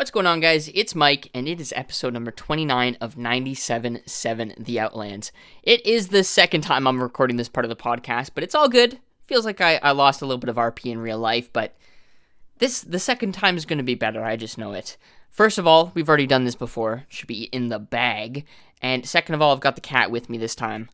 What's going on, guys? It's Mike, and it is episode number 29 of 97.7 The Outlands. It is the second time I'm recording this part of the podcast, but it's all good. Feels like I lost a little bit of RP in real life, but the second time is going to be better. I just know it. First of all, we've already done this before. Should be in the bag. And second of all, I've got the cat with me this time.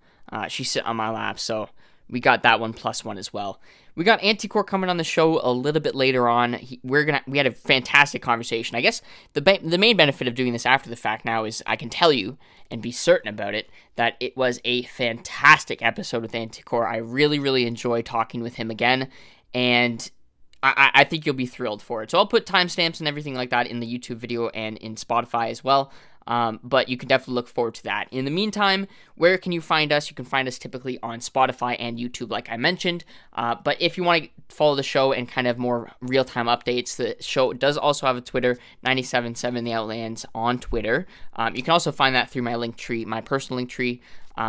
She's sitting on my lap, so we got that one plus one as well. We got Anticore coming on the show a little bit later on. We had a fantastic conversation. I guess the main benefit of doing this after the fact now is I can tell you and be certain about it that it was a fantastic episode with Anticore. I really, really enjoyed talking with him again, and I think you'll be thrilled for it. So I'll put timestamps and everything like that in the YouTube video and in Spotify as well. But you can definitely look forward to that. In the meantime, where can you find us? You can find us typically on Spotify and YouTube, like I mentioned. But if you want to follow the show and kind of more real-time updates, the show does also have a Twitter, 97.7 The Outlands on Twitter. You can also find that through my link tree, my personal link tree,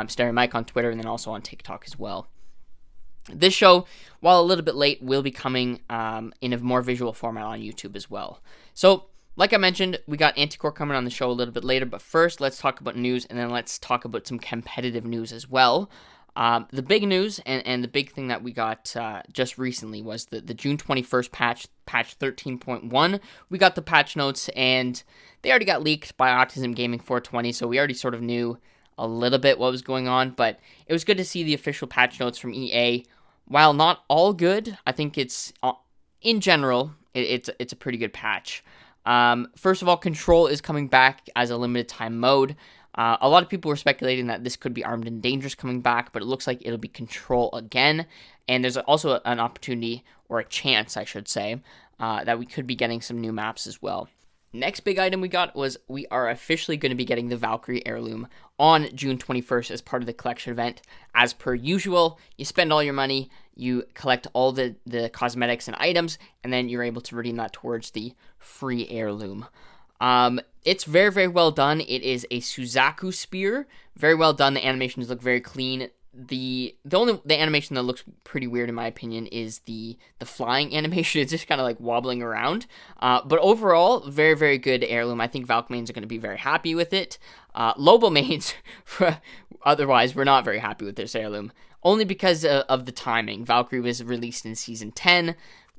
Stereo Mike on Twitter, and then also on TikTok as well. This show, while a little bit late, will be coming in a more visual format on YouTube as well. So, like I mentioned, we got Anticore coming on the show a little bit later, but first, let's talk about news, and then let's talk about some competitive news as well. The big news, and the big thing that we got just recently was the June 21st patch 13.1. We got the patch notes, and they already got leaked by Autism Gaming 420, so we already sort of knew a little bit what was going on, but it was good to see the official patch notes from EA. While not all good, I think it's, in general, it's a pretty good patch. First of all, Control is coming back as a limited time mode. A lot of people were speculating that this could be Armed and Dangerous coming back, but it looks like it'll be Control again. And there's also an opportunity, or a chance, I should say, that we could be getting some new maps as well. Next big item we got was we are officially going to be getting the Valk Heirloom on June 21st as part of the collection event. As per usual, you spend all your money, you collect all the cosmetics and items, and then you're able to redeem that towards the free heirloom. It's very, very well done. It is a Suzaku spear. Very well done. The animations look very clean. The animation that looks pretty weird in my opinion is the flying animation. It's just kind of like wobbling around. But overall, very, very good heirloom. I think Valk mains are going to be very happy with it. Lobo mains, otherwise, we're not very happy with this heirloom. Only because of the timing. Valkyrie was released in Season 10,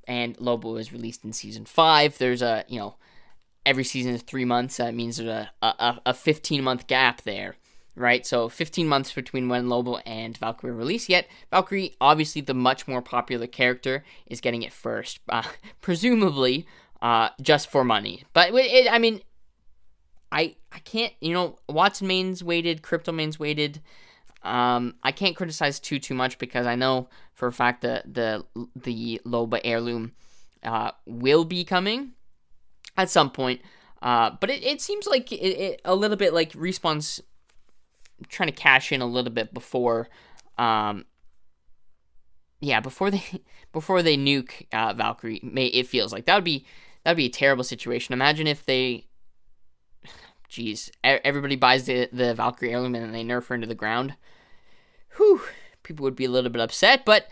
and Lobo was released in Season 5. There's every season is 3 months. That means there's a 15-month gap there. Right, so 15 months between when Lobo and Valkyrie release. Yet Valkyrie, obviously the much more popular character, is getting it first, presumably just for money. But I can't, Watson mains waited, Crypto mains waited. I can't criticize too much because I know for a fact that the Loba heirloom will be coming at some point. But it seems like it a little bit like Respawn's trying to cash in a little bit before they nuke Valkyrie. It feels like that'd be a terrible situation. Imagine if everybody buys the Valkyrie heirloom and then they nerf her into the ground. Whew, people would be a little bit upset, but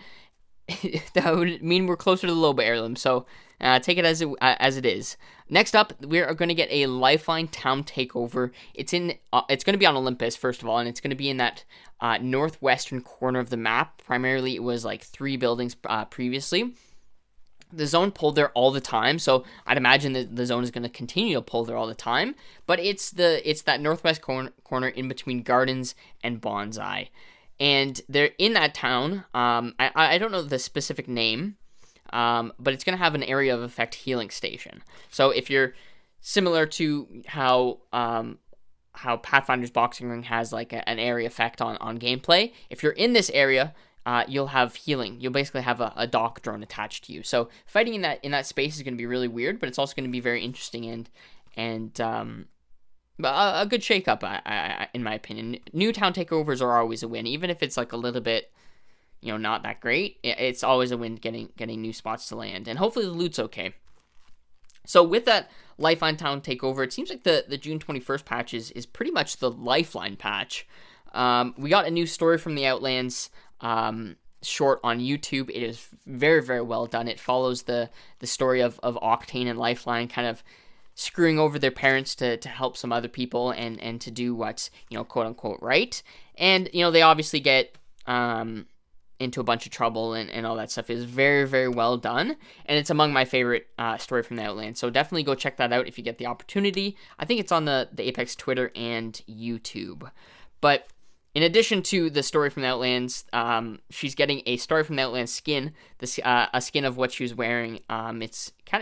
that would mean we're closer to the Loba heirloom. So take it as it is. Next up, we are going to get a Lifeline town takeover. It's going to be on Olympus, first of all, and it's going to be in that northwestern corner of the map. Primarily, it was like 3 buildings previously. The zone pulled there all the time, so I'd imagine that the zone is going to continue to pull there all the time. But it's that northwest corner in between Gardens and Bonsai. And they're in that town. I don't know the specific name, but it's going to have an area of effect healing station. So if you're similar to how Pathfinder's Boxing Ring has like an area effect on gameplay, if you're in this area, you'll have healing. You'll basically have a dock drone attached to you. So fighting in that space is going to be really weird, but it's also going to be very interesting and a good shakeup, in my opinion. New town takeovers are always a win, even if it's like a little bit, not that great. It's always a win getting new spots to land, and hopefully the loot's okay. So with that Lifeline town takeover, it seems like the June 21st patch is pretty much the Lifeline patch. We got a new story from the Outlands short on YouTube. It is very, very well done. It follows the story of Octane and Lifeline kind of screwing over their parents to help some other people and to do what's, quote unquote right. And, they obviously get into a bunch of trouble and all that stuff. Is very, very well done. And it's among my favorite story from the Outlands. So definitely go check that out if you get the opportunity. I think it's on the Apex Twitter and YouTube. But in addition to the story from the Outlands, she's getting a story from the Outlands skin, a skin of what she was wearing.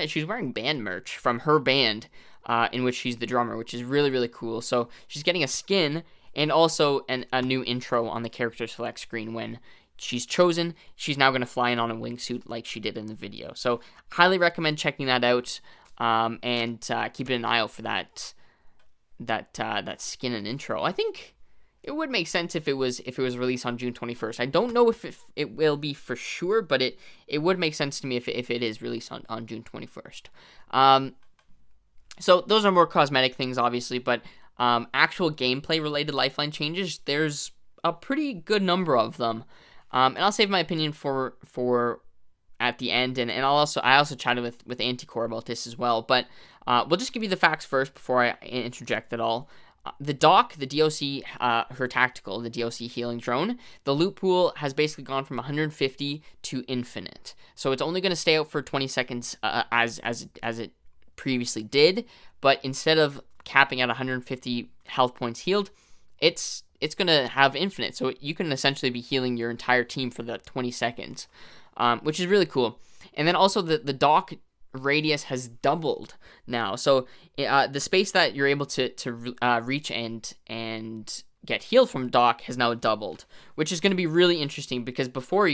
She's wearing band merch from her band, in which she's the drummer, which is really, really cool. So she's getting a skin and also a new intro on the character select screen when she's chosen. She's now going to fly in on a wingsuit like she did in the video. So highly recommend checking that out, and keeping an eye out for that skin and intro. I think it would make sense if it was released on June 21st. I don't know if it will be for sure, but it would make sense to me if it is released on June 21st. So those are more cosmetic things, obviously, but actual gameplay related Lifeline changes, there's a pretty good number of them. And I'll save my opinion for at the end, and I also chatted with Anticore about this as well, but we'll just give you the facts first before I interject at all. The DOC, the DOC, her tactical, the DOC healing drone, the loot pool has basically gone from 150 to infinite. So it's only going to stay out for 20 seconds as it previously did, but instead of capping at 150 health points healed, it's going to have infinite. So you can essentially be healing your entire team for the 20 seconds, which is really cool. And then also the DOC radius has doubled now. So the space that you're able to reach and get healed from DOC has now doubled, which is going to be really interesting because before,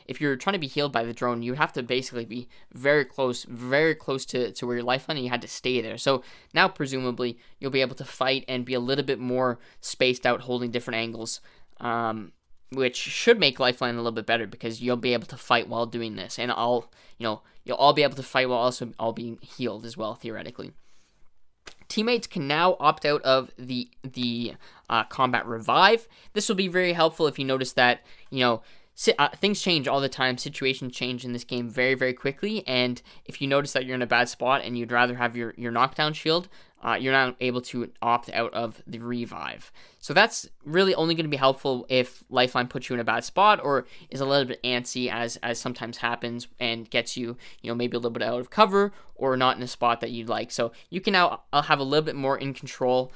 if you're trying to be healed by the drone, you have to basically be very close to where your lifeline, and you had to stay there. So now presumably you'll be able to fight and be a little bit more spaced out, holding different angles, which should make Lifeline a little bit better because you'll be able to fight while doing this, and you'll all be able to fight while also all being healed as well, theoretically. Teammates can now opt out of the combat revive. This will be very helpful if you notice that, things change all the time. Situations change in this game very, very quickly. And if you notice that you're in a bad spot and you'd rather have your knockdown shield, you're not able to opt out of the revive. So that's really only going to be helpful if Lifeline puts you in a bad spot or is a little bit antsy, as sometimes happens, and gets you, maybe a little bit out of cover or not in a spot that you'd like. So you can now have a little bit more in control.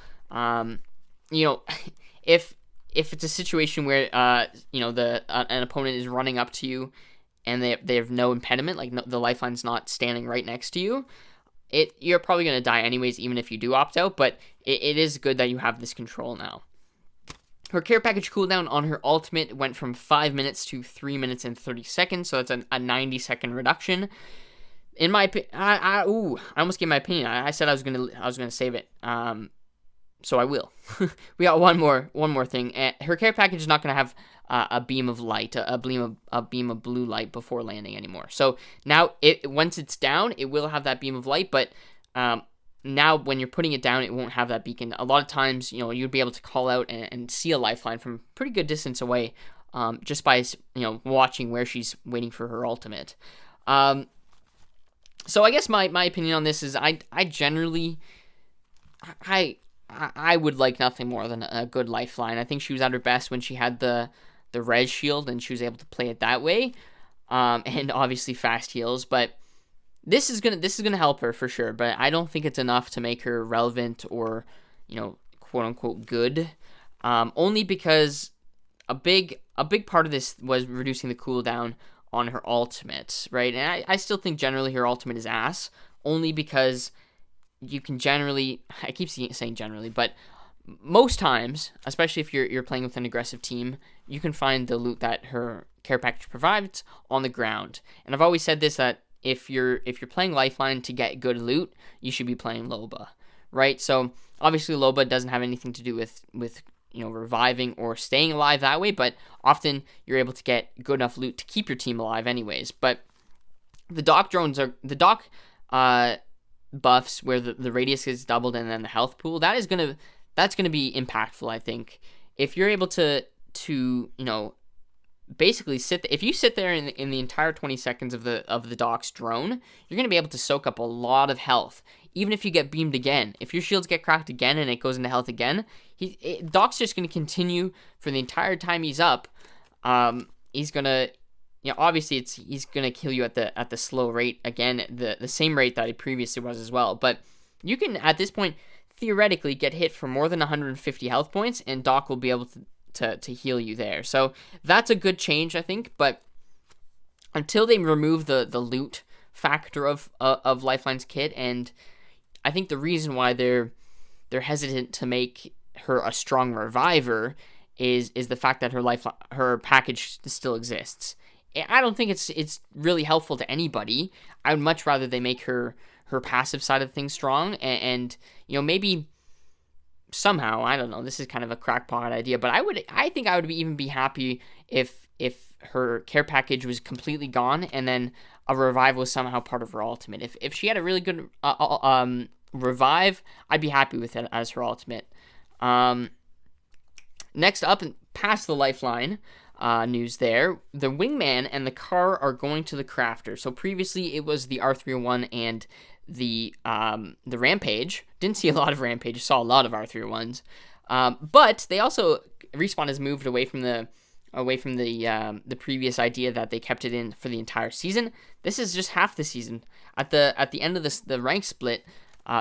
If it's a situation where an opponent is running up to you and they have no impediment, like the Lifeline's not standing right next to you, you're probably going to die anyways, even if you do opt out, but it is good that you have this control now. Her care package cooldown on her ultimate went from 5 minutes to 3 minutes and 30 seconds, so that's a 90-second reduction. In my opinion, I almost gave my opinion. I said I was gonna save it. So I will. We got one more thing. Her care package is not going to have a beam of light, a beam of blue light before landing anymore. So now, once it's down, it will have that beam of light, but now when you're putting it down, it won't have that beacon. A lot of times, you'd be able to call out and see a Lifeline from pretty good distance away, just by watching where she's waiting for her ultimate. So I guess my opinion on this is I would like nothing more than a good Lifeline. I think she was at her best when she had the res shield and she was able to play it that way, and obviously fast heals. But this is gonna help her for sure. But I don't think it's enough to make her relevant or quote unquote good. Only because a big part of this was reducing the cooldown on her ultimate, right? And I still think generally her ultimate is ass, only because you can generally, I keep saying generally, but most times, especially if you're playing with an aggressive team, you can find the loot that her care package provides on the ground. And I've always said this, that if you're playing Lifeline to get good loot, you should be playing Loba, right? So obviously Loba doesn't have anything to do with reviving or staying alive that way, but often you're able to get good enough loot to keep your team alive anyways. But the DOC drones are the DOC buffs where the radius is doubled and then the health pool, that's gonna be impactful. I think if you're able to basically if you sit there in the entire 20 seconds of the DOC's drone, you're gonna be able to soak up a lot of health, even if you get beamed again, if your shields get cracked again and it goes into health again, Doc's just going to continue for the entire time he's up. He's going to, obviously he's going to kill you at the slow rate again, the same rate that he previously was as well. But you can, at this point, theoretically get hit for more than 150 health points, and Doc will be able to heal you there. So that's a good change, I think. But until they remove the loot factor of Lifeline's kit, and I think the reason why they're hesitant to make her a strong reviver is the fact that her package still exists. I don't think it's really helpful to anybody. I would much rather they make her passive side of things strong, and maybe somehow, I don't know, this is kind of a crackpot idea, but I think I would even be happy if her care package was completely gone and then a revive was somehow part of her ultimate. If she had a really good revive, I'd be happy with it as her ultimate. Next up, past the Lifeline news there, the Wingman and the Car are going to the Crafter. So previously it was the R301 and the Rampage. Didn't see a lot of Rampage, saw a lot of R301s. But they also, Respawn has moved away from the previous idea that they kept it in for the entire season. This is just half the season. At the end of the rank split,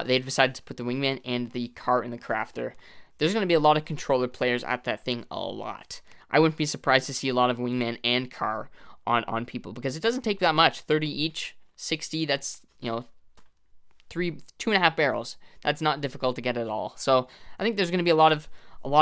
they decided to put the Wingman and the Car in the Crafter. There's going to be a lot of controller players at that thing, a lot. I wouldn't be surprised to see a lot of Wingman and Car on people, because it doesn't take that much. 30 each, 60, that's, 2.5 barrels. That's not difficult to get at all. So I think there's going to be a lot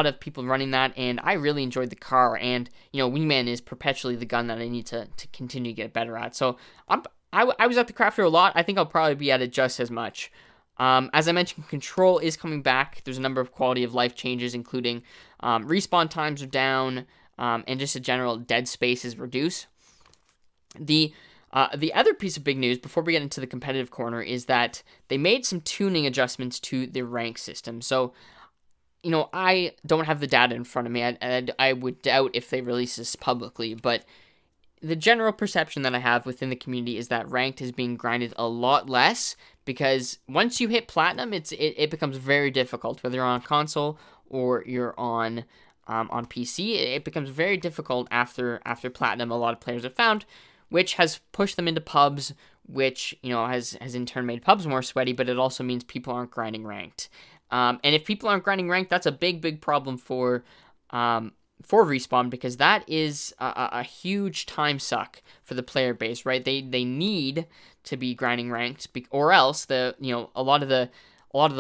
of people running that, and I really enjoyed the Car, and Wingman is perpetually the gun that I need to continue to get better at. So I was at the Crafter a lot. I think I'll probably be at it just as much. As I mentioned, Control is coming back. There's a number of quality of life changes, including respawn times are down, and just a general dead space is reduced. The other piece of big news before we get into the competitive corner is that they made some tuning adjustments to the rank system. So, I don't have the data in front of me. I would doubt if they release this publicly, but the general perception that I have within the community is that ranked is being grinded a lot less, because once you hit platinum, it becomes very difficult, whether you're on console or you're on PC. It becomes very difficult after platinum. A lot of players have found, which has pushed them into pubs, which has in turn made pubs more sweaty. But it also means people aren't grinding ranked, and if people aren't grinding ranked, that's a big problem for Respawn, because that is a huge time suck for the player base, right? They need to be grinding ranked, or else a lot of the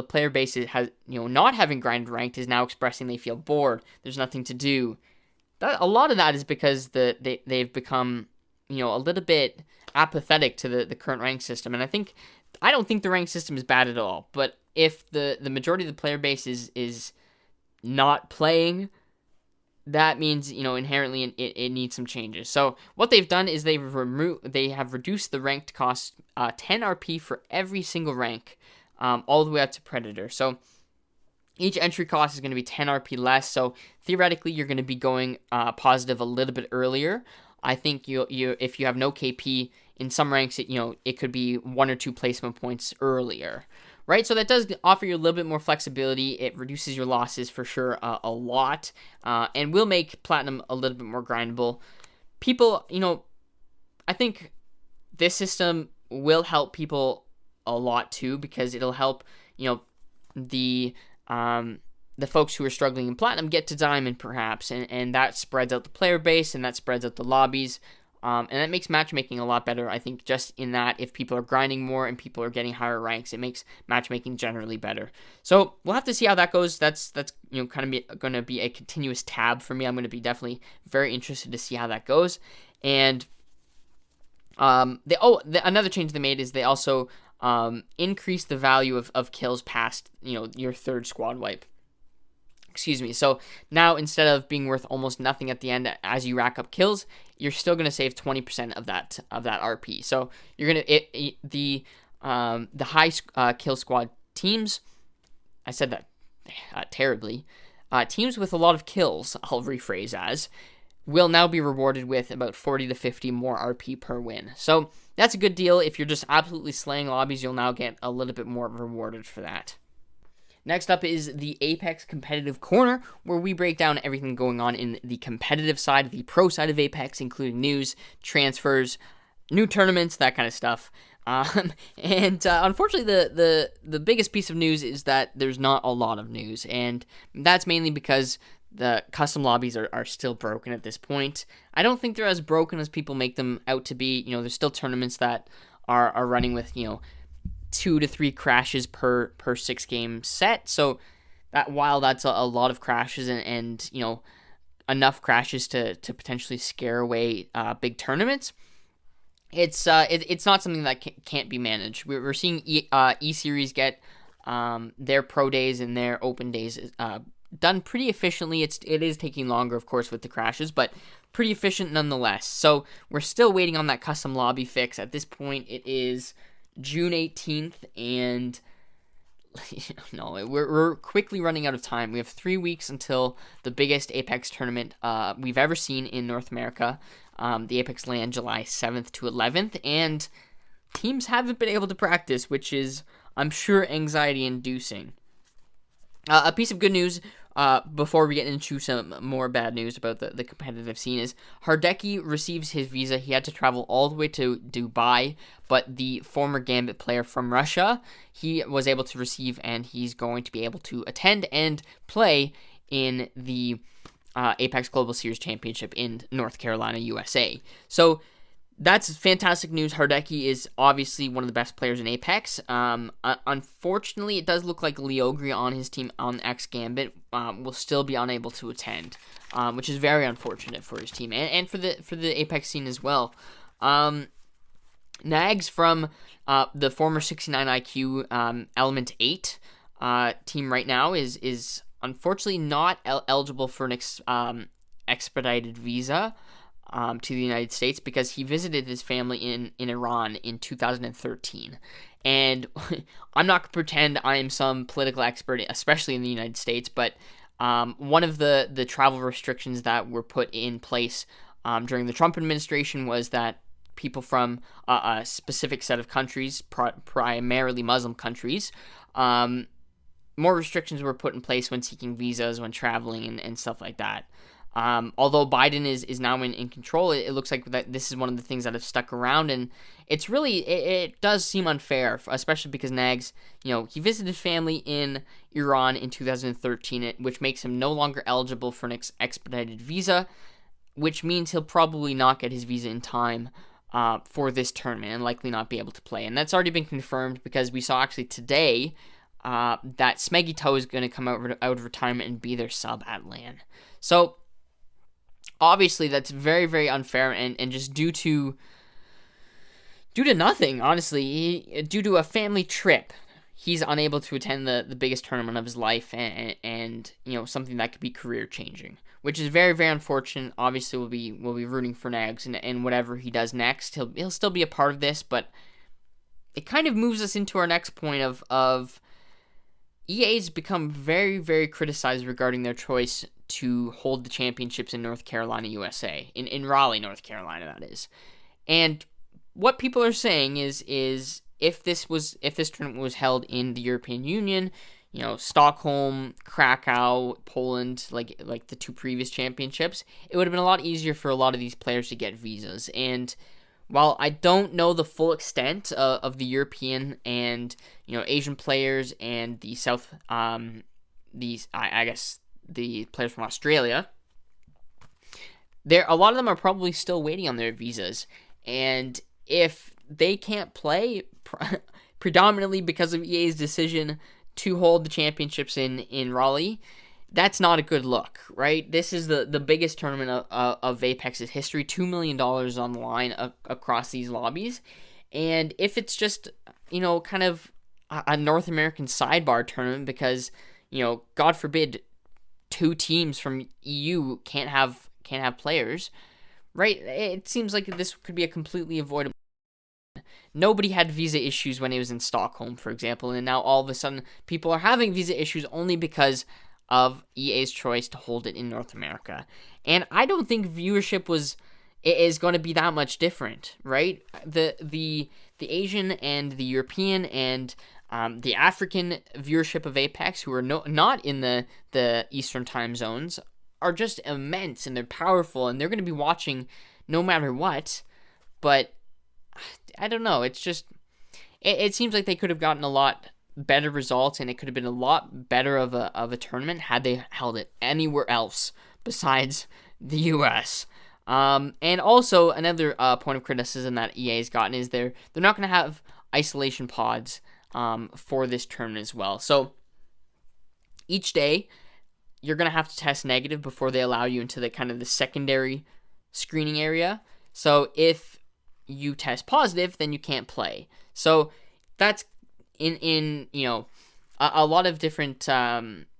player base has not having grinded ranked is now expressing they feel bored. There's nothing to do. A lot of that is because they've become a little bit apathetic to the current rank system, and I don't think the rank system is bad at all. But if the majority of the player base is not playing, that means inherently it needs some changes. So what they've done is they have reduced the ranked cost 10 RP for every single rank, all the way up to Predator. So each entry cost is going to be 10 RP less. So theoretically, you're going to be going positive a little bit earlier. I think if you have no KP in some ranks, it could be 1 or 2 placement points earlier. Right, so that does offer you a little bit more flexibility. It reduces your losses for sure a lot, and will make Platinum a little bit more grindable. People, I think this system will help people a lot too, because it'll help, the folks who are struggling in Platinum get to Diamond perhaps, and that spreads out the player base, and that spreads out the lobbies. And that makes matchmaking a lot better, I think, just in that if people are grinding more and people are getting higher ranks, it makes matchmaking generally better. So we'll have to see how that goes. That's kind of going to be a continuous tab for me. I'm going to be definitely very interested to see how that goes. And another change they made is they also increased the value of kills past your third squad wipe. Excuse me. So now, instead of being worth almost nothing at the end as you rack up kills, you're still going to save 20% of that RP. So you're going to the high kill squad teams. I said that terribly. Teams with a lot of kills, I'll rephrase as, will now be rewarded with about 40 to 50 more RP per win. So that's a good deal. If you're just absolutely slaying lobbies, you'll now get a little bit more rewarded for that. Next up is the Apex Competitive Corner, where we break down everything going on in the competitive side, the pro side of Apex, including news, transfers, new tournaments, that kind of stuff. Unfortunately, the biggest piece of news is that there's not a lot of news, and that's mainly because the custom lobbies are still broken at this point. I don't think they're as broken as people make them out to be. There's still tournaments that are running with, 2 to 3 crashes per 6 game set. So that while that's a lot of crashes and enough crashes to potentially scare away big tournaments, it's not something that can't be managed. We're seeing E-Series get their pro days and their open days done pretty efficiently. It is taking longer, of course, with the crashes, but pretty efficient nonetheless. So we're still waiting on that custom lobby fix. At this point, it is June 18th, and we're quickly running out of time. We have 3 weeks until the biggest Apex tournament we've ever seen in North America, the Apex LAN, July 7th to 11th, and teams haven't been able to practice, which is, I'm sure, anxiety-inducing. A piece of good news before we get into some more bad news about the competitive scene is Hardeki receives his visa. He had to travel all the way to Dubai, but the former Gambit player from Russia, he was able to receive, and he's going to be able to attend and play in the Apex Global Series Championship in North Carolina, USA. So that's fantastic news. Hardeki is obviously one of the best players in Apex. Unfortunately, it does look like Leogri on his team on X Gambit will still be unable to attend, which is very unfortunate for his team and for the Apex scene as well. Nags from the former 69 IQ Element 8 team right now is unfortunately not eligible for an expedited visa to the United States because he visited his family in Iran in 2013. And I'm not going to pretend I am some political expert, especially in the United States, but one of the travel restrictions that were put in place during the Trump administration was that people from a specific set of countries, primarily Muslim countries, more restrictions were put in place when seeking visas, when traveling, and stuff like that. Although Biden is now in control, it looks like that this is one of the things that have stuck around, and it's really, it does seem unfair, especially because Nags, he visited family in Iran in 2013, which makes him no longer eligible for an expedited visa, which means he'll probably not get his visa in time for this tournament and likely not be able to play. And that's already been confirmed because we saw actually today that Smeggy Toe is going to come out of retirement and be their sub at LAN. So obviously that's very, very unfair and just due to nothing, honestly. Due to a family trip, he's unable to attend the biggest tournament of his life and something that could be career changing, which is very, very unfortunate. Obviously we'll be rooting for Nags and whatever he does next. He'll still be a part of this, but it kind of moves us into our next point of EA's become very, very criticized regarding their choice to hold the championships in North Carolina, USA. In Raleigh, North Carolina, that is. And what people are saying is if this tournament was held in the European Union, Stockholm, Krakow, Poland, like the 2 previous championships, it would have been a lot easier for a lot of these players to get visas. And while I don't know the full extent of the European and Asian players and the I guess the players from Australia, a lot of them are probably still waiting on their visas, and if they can't play predominantly because of EA's decision to hold the championships in Raleigh, that's not a good look, right? This is the biggest tournament of Apex's history, $2 million on the line across these lobbies. And if it's just, kind of a North American sidebar tournament because, God forbid, 2 teams from EU can't have players, right? It seems like this could be a completely avoidable. Nobody had visa issues when it was in Stockholm, for example, and now all of a sudden people are having visa issues only because of EA's choice to hold it in North America. And I don't think viewership was it is going to be that much different, right? The Asian and the European and the African viewership of Apex, who are not in the Eastern time zones, are just immense, and they're powerful, and they're going to be watching no matter what. But I don't know. It's just it seems like they could have gotten a lot better results, and it could have been a lot better of a tournament had they held it anywhere else besides the U.S. And also another point of criticism that EA's gotten is they're not going to have isolation pods for this tournament as well. So each day you're going to have to test negative before they allow you into the kind of the secondary screening area. So if you test positive, then you can't play. So that's in a lot of different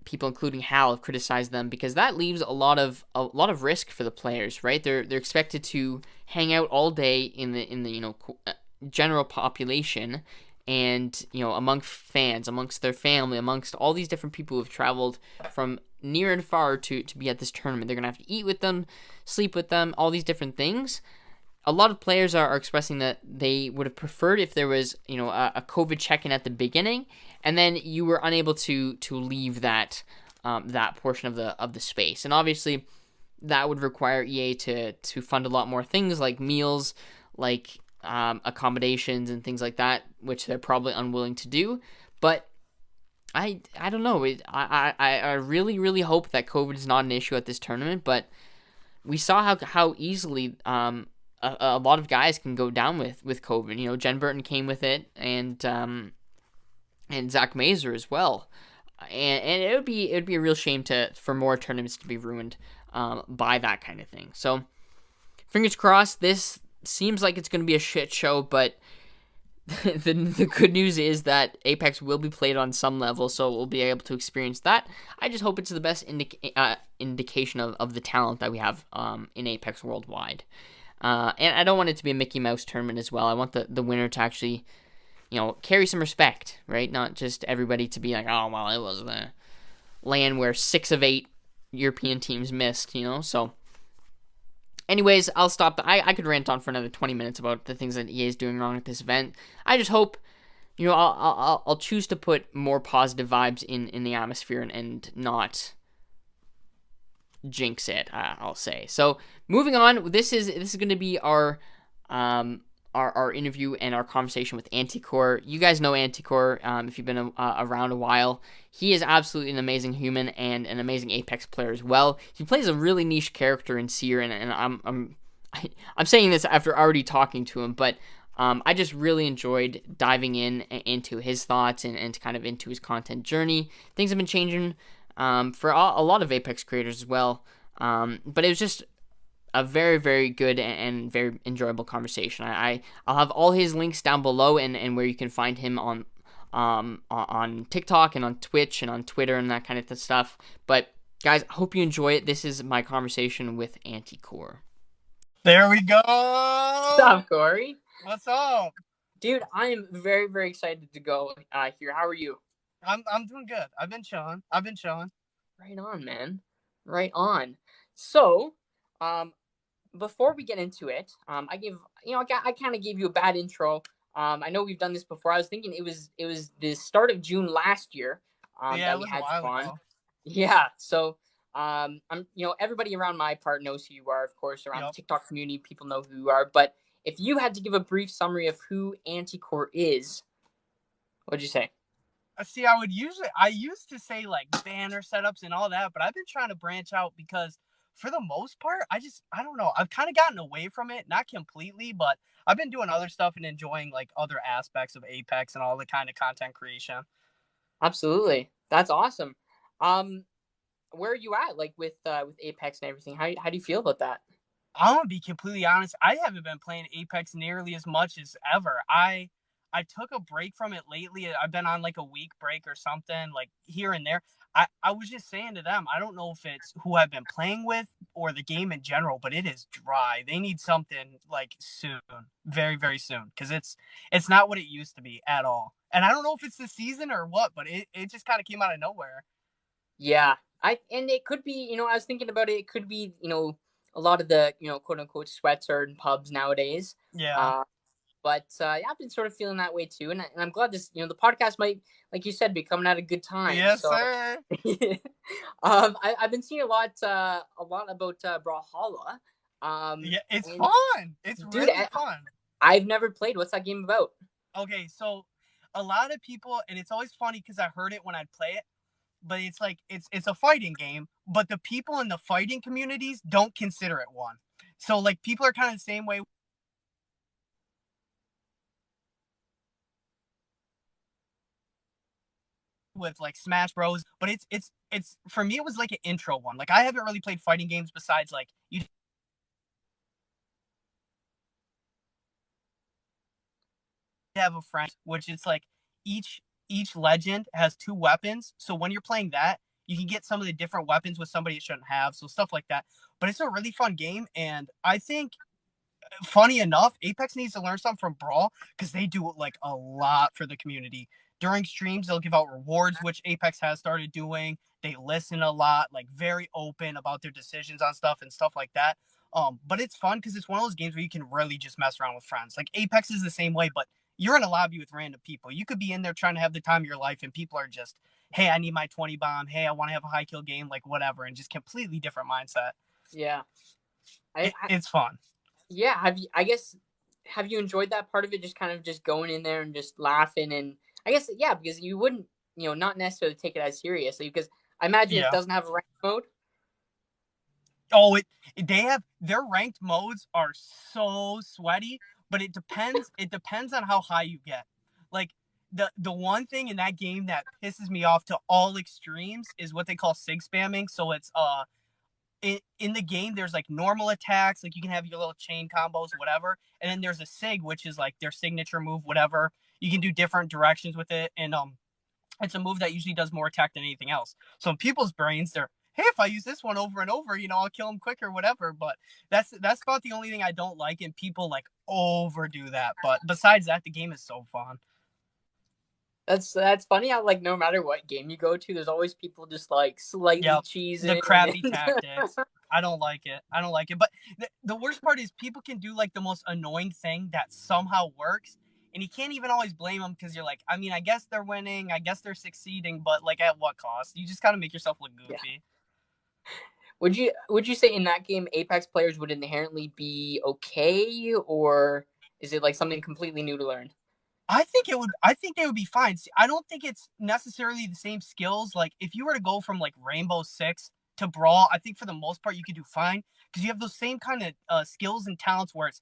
people, including Hal, have criticized them because that leaves a lot of risk for the players, right? They're expected to hang out all day in the general population, and among fans, amongst their family, amongst all these different people who have traveled from near and far to be at this tournament. They're gonna have to eat with them, sleep with them, all these different things. A lot of players are expressing that they would have preferred if there was a COVID check-in at the beginning, and then you were unable to leave that portion of the space. And obviously that would require EA to fund a lot more things like meals, like accommodations and things like that, which they're probably unwilling to do. But I don't know. I really, really hope that COVID is not an issue at this tournament, but we saw how easily a lot of guys can go down with COVID. Jen Burton came with it, and Zach Mazer as well. And it would be a real shame for more tournaments to be ruined by that kind of thing. So fingers crossed. This seems like it's going to be a shit show, but the good news is that Apex will be played on some level, so we'll be able to experience that. I just hope it's the best indication of the talent that we have in Apex worldwide. And I don't want it to be a Mickey Mouse tournament as well. I want the winner to actually, carry some respect, right? Not just everybody to be like, oh, well, it was the LAN where 6 of 8 European teams missed, So, anyways, I'll stop. I could rant on for another 20 minutes about the things that EA is doing wrong at this event. I just hope, I'll choose to put more positive vibes in the atmosphere and not jinx it, I'll say. So moving on, this is going to be our interview and our conversation with Anticore. You guys know Anticore if you've been around a while. He is absolutely an amazing human and an amazing Apex player as well. He plays a really niche character in Seer, and I'm saying this after already talking to him, but I just really enjoyed diving into his thoughts and kind of into his content journey. Things have been changing for a lot of Apex creators as well. But it was just a very, very good and very enjoyable conversation. I'll have all his links down below and where you can find him on TikTok and on Twitch and on Twitter and that kind of stuff. But guys, I hope you enjoy it. This is my conversation with Anticore. There we go. What's up, Corey? What's up? Dude, I am very, very excited to go here. How are you? I'm doing good. I've been chilling. Right on, man. Right on. So, before we get into it, I kind of gave you a bad intro. I know we've done this before. I was thinking it was the start of June last year. Yeah, it was a while ago. Yeah. So, I'm everybody around my part knows who you are, of course. Around the TikTok community, people know who you are. But if you had to give a brief summary of who Anticore is, what'd you say? See, I used to say like banner setups and all that, but I've been trying to branch out because for the most part, I don't know. I've kind of gotten away from it, not completely, but I've been doing other stuff and enjoying like other aspects of Apex and all the kind of content creation. Absolutely. That's awesome. Where are you at, like with Apex and everything? How do you feel about that? I'm gonna be completely honest. I haven't been playing Apex nearly as much as ever. I took a break from it lately. I've been on like a week break or something, like here and there. I was just saying to them, I don't know if it's who I've been playing with or the game in general, but it is dry. They need something like soon, very, very soon, because it's not what it used to be at all. And I don't know if it's the season or what, but it just kind of came out of nowhere. Yeah, and it could be, I was thinking about it. It could be, a lot of the quote unquote sweats are in pubs nowadays. Yeah. Uh, but yeah, I've been sort of feeling that way too, and I'm glad this the podcast might, like you said, be coming at a good time. Yes, So sir. I've been seeing a lot about Brawlhalla. Yeah, it's And fun. It's dude, really fun. I've never played. What's that game about? Okay, so a lot of people, and it's always funny because I heard it when I'd play it, but it's like it's a fighting game, but the people in the fighting communities don't consider it one. So like people are kind of the same way with like Smash Bros. But it's for me it was like an intro one. Like I haven't really played fighting games besides like you have a friend, which is like each each legend has two weapons. So when you're playing that, you can get some of the different weapons with somebody you shouldn't have. So stuff like that. But it's a really fun game, and I think funny enough, Apex needs to learn something from Brawl because they do like a lot for the community. During streams, they'll give out rewards, which Apex has started doing. They listen a lot, like very open about their decisions on stuff and stuff like that. But it's fun because it's one of those games where you can really just mess around with friends. Like Apex is the same way, but you're in a lobby with random people. You could be in there trying to have the time of your life, and people are just, hey, I need my 20 bomb. Hey, I want to have a high kill game, like whatever, and just completely different mindset. Yeah, It's fun. yeah. I guess have you enjoyed that part of it? Just kind of just going in there and just laughing, and I guess yeah, because you wouldn't not necessarily take it as seriously because I imagine it Yeah. doesn't have a rank mode. Oh, they have their ranked modes are so sweaty, but it depends. It depends on how high you get. Like the one thing in that game that pisses me off to all extremes is what they call sig spamming. So it's in the game there's like normal attacks, like you can have your little chain combos, whatever, and then there's a sig, which is like their signature move, whatever. You can do different directions with it, and it's a move that usually does more attack than anything else. So in people's brains, they're, hey, if I use this one over and over, I'll kill him quicker, whatever. But that's about the only thing I don't like, and people like overdo that. But besides that, the game is so fun. That's funny how like no matter what game you go to, there's always people just like slightly Yep, the cheesing crappy and tactics. I don't like it. I don't like it. But the worst part is people can do like the most annoying thing that somehow works, and you can't even always blame them because you're like, I mean, I guess they're winning, I guess they're succeeding, but like at what cost? You just gotta make yourself look yeah. goofy. Would you say in that game Apex players would inherently be okay, or is it like something completely new to learn? I think it would. I think they would be fine. See, I don't think it's necessarily the same skills. Like if you were to go from like Rainbow Six to Brawl, I think for the most part you could do fine because you have those same kind of skills and talents where it's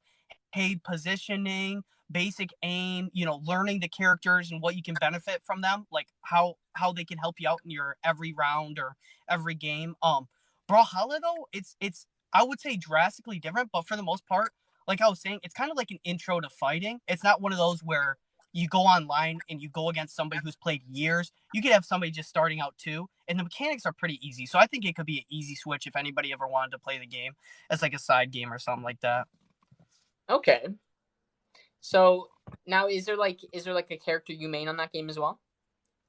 hey positioning, basic aim, learning the characters and what you can benefit from them, like how they can help you out in your every round or every game. Brawlhalla though, it's I would say drastically different, but for the most part, like I was saying, it's kind of like an intro to fighting. It's not one of those where you go online and you go against somebody who's played years. You could have somebody just starting out too, and the mechanics are pretty easy. So I think it could be an easy switch if anybody ever wanted to play the game as like a side game or something like that. Okay. So now is there like a character you main on that game as well?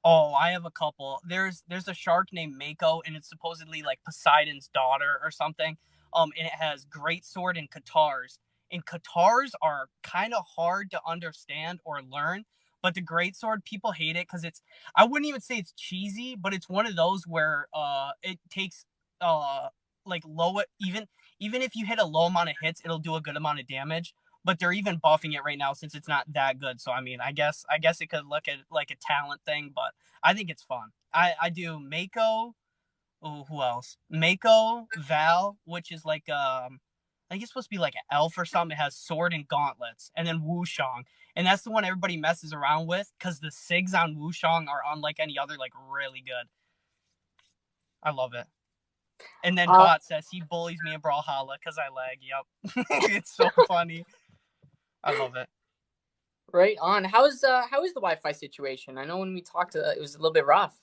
Oh, I have a couple. There's a shark named Mako, and it's supposedly like Poseidon's daughter or something. And it has great sword and katars. And katars are kind of hard to understand or learn, but the great sword people hate it because it's, I wouldn't even say it's cheesy, but it's one of those where it takes uh like low, even if you hit a low amount of hits, it'll do a good amount of damage, but they're even buffing it right now since it's not that good. So I mean, I guess it could look at like a talent thing, but I think it's fun. I do Mako. Oh, who else? Mako, Val, which is like I think it's supposed to be like an elf or something. It has sword and gauntlets, and then Wushang, and that's the one everybody messes around with because the sigs on Wushang are unlike any other, like really good. I love it. And then Uh, Bot says he bullies me in Brawlhalla because I lag. Yep, it's so funny. I love it. right on. How is the Wi-Fi situation? I know when we talked, it was a little bit rough.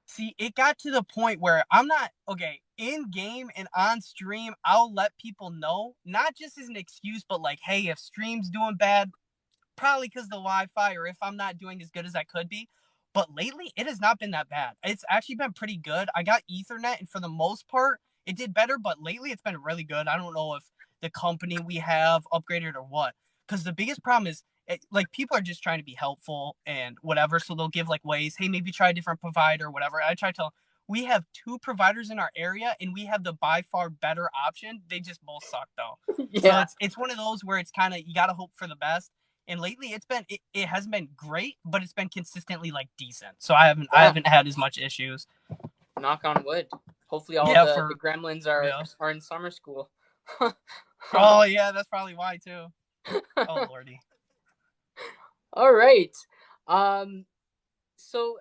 See, it got to the point where I'm not okay in game and on stream. I'll let people know, not just as an excuse, but like, hey, if stream's doing bad, probably because the Wi-Fi, or if I'm not doing as good as I could be. But lately, it has not been that bad. It's actually been pretty good. I got Ethernet, and for the most part, it did better, but lately it's been really good. I don't know if the company we have upgraded or what. Because the biggest problem is, like, people are just trying to be helpful and whatever, so they'll give like ways, hey, maybe try a different provider, whatever. I try to tell, we have 2 providers in our area, and we have the by far better option. They just both suck though. So Yeah. it's one of those where it's kind of, you gotta hope for the best. And lately it hasn't been great, but it's been consistently like decent. So I Yeah. haven't had as much issues. Knock on wood. Hopefully all Yeah, the for gremlins yeah. are in summer school. Oh yeah, that's probably why too. Oh lordy. All right. Um, so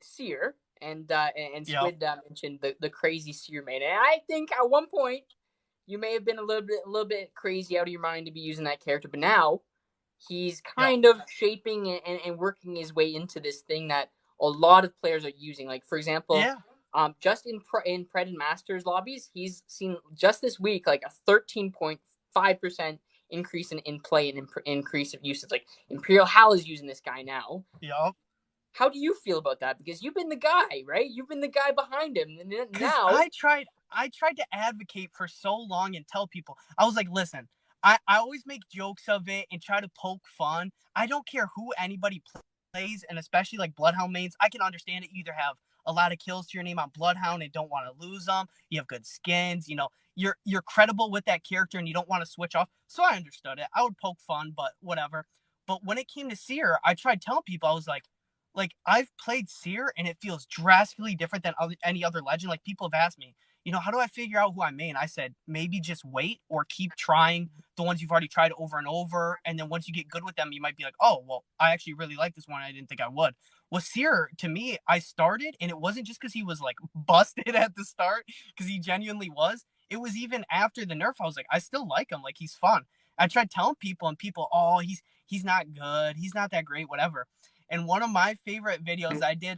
Seer and Yep. Squid mentioned the crazy Seer main, and I think at one point you may have been a little bit crazy out of your mind to be using that character, but now he's Yep. kind of shaping and working his way into this thing that a lot of players are using. Like for example, Yeah. just in Pred and Masters lobbies, he's seen just this week like a 13.5% increase in play and increase of usage. Like Imperial Hal is using this guy now. Yep. How do you feel about that? Because you've been the guy, right? You've been the guy behind him, and Cause now, I tried to advocate for so long and tell people. I was like, listen, I always make jokes of it and try to poke fun. I don't care who anybody plays, and especially like Bloodhound mains. I can understand it. You either have a lot of kills to your name on Bloodhound and don't want to lose them. You have good skins, you know, you're credible with that character and you don't want to switch off. So I understood it. I would poke fun, but whatever. But when it came to Seer, I tried telling people, I was like I've played Seer and it feels drastically different than any other legend. Like people have asked me, you know, how do I figure out who I main? I said, maybe just wait or keep trying the ones you've already tried over and over. And then once you get good with them, you might be like, oh, well, I actually really like this one. I didn't think I would. Well, Seer, to me, I started, and it wasn't just because he was like busted at the start, because he genuinely was. It was even after the nerf, I was like, I still like him. Like, he's fun. I tried telling people, and people, oh, he's not good. He's not that great, whatever. And one of my favorite videos I did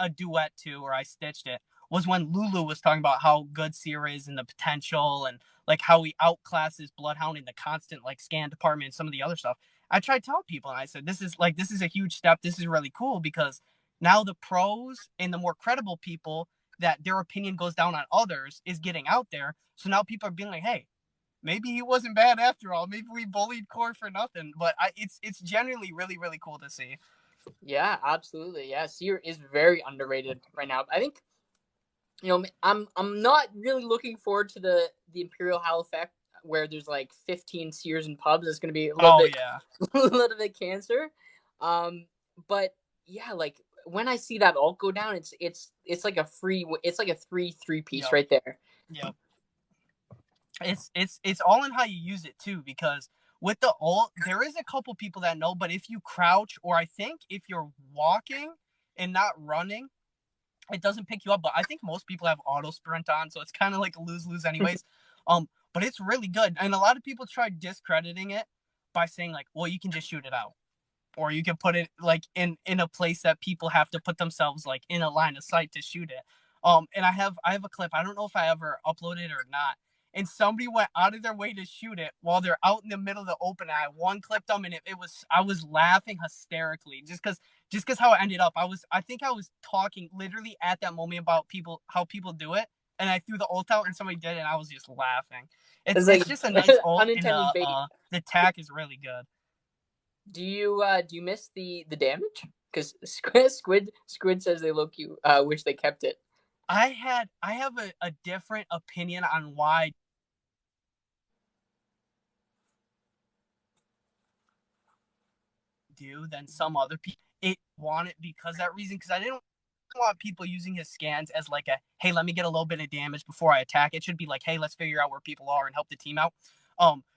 a duet to, or I stitched it, was when Lulu was talking about how good Seer is and the potential, and like how he outclasses Bloodhound in the constant like scan department and some of the other stuff. I tried telling people, and I said, this is a huge step. This is really cool, because now the pros and the more credible people that their opinion goes down on others is getting out there. So now people are being like, hey, maybe he wasn't bad after all. Maybe we bullied Core for nothing. But it's genuinely really, really cool to see. yeah, absolutely, yeah. Seer is very underrated right now. I think I'm not really looking forward to the Imperial Hal effect where there's like 15 Seers in pubs. It's going to be a little Oh bit yeah. a little bit cancer. But yeah, like when I see that alt go down, it's like a free, it's like a three piece Yep. right there. Yep. It's all in how you use it too, because with the ult, there is a couple people that know, but if you crouch, or I think if you're walking and not running, it doesn't pick you up. But I think most people have auto sprint on, so it's kind of like a lose anyways. But it's really good, and a lot of people try discrediting it by saying like, well, you can just shoot it out, or you can put it like in a place that people have to put themselves like in a line of sight to shoot it. And I have a clip. I don't know if I ever uploaded it or not. And somebody went out of their way to shoot it while they're out in the middle of the open. I one clipped them, and it was, I was laughing hysterically just because how it ended up. I think I was talking literally at that moment about people, how people do it, and I threw the ult out and somebody did it, and I was just laughing. It's It's like just a nice ult, and unintended bait. the tack is really good. Do you miss the damage? Because Squid says they look you wish they kept it. I have a different opinion on why do than some other people. It want it because that reason, because I didn't want people using his scans as like a, hey, let me get a little bit of damage before I attack. It should be like, hey, let's figure out where people are and help the team out.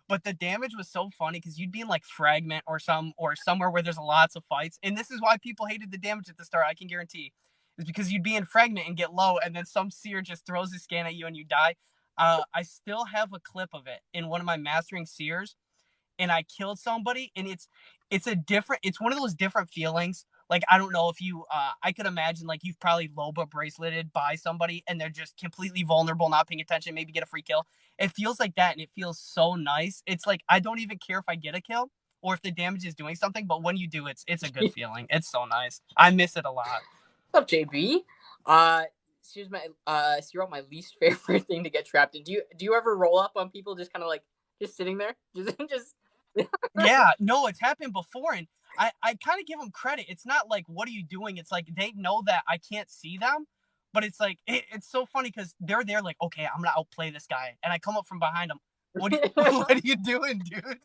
But the damage was so funny because you'd be in like Fragment or somewhere where there's lots of fights, and this is why people hated the damage at the start. I can guarantee, is because you'd be in Fragment and get low, and then some Seer just throws his scan at you and you die. I still have a clip of it in one of my mastering Seers, and I killed somebody, and it's one of those different feelings. Like, I don't know if you I could imagine like you've probably Loba braceleted by somebody and they're just completely vulnerable, not paying attention, maybe get a free kill. It feels like that, and it feels so nice. It's like I don't even care if I get a kill or if the damage is doing something, but when you do, it's a good feeling. It's so nice. I miss it a lot. What's up, JB? Sear my least favorite thing to get trapped in. Do you ever roll up on people just kind of like just sitting there, just Yeah, no, it's happened before, and I kind of give them credit. It's not like, what are you doing? It's like they know that I can't see them, but it's like it's so funny because they're there like, okay, I'm gonna outplay this guy, and I come up from behind them. What what are you doing, dude?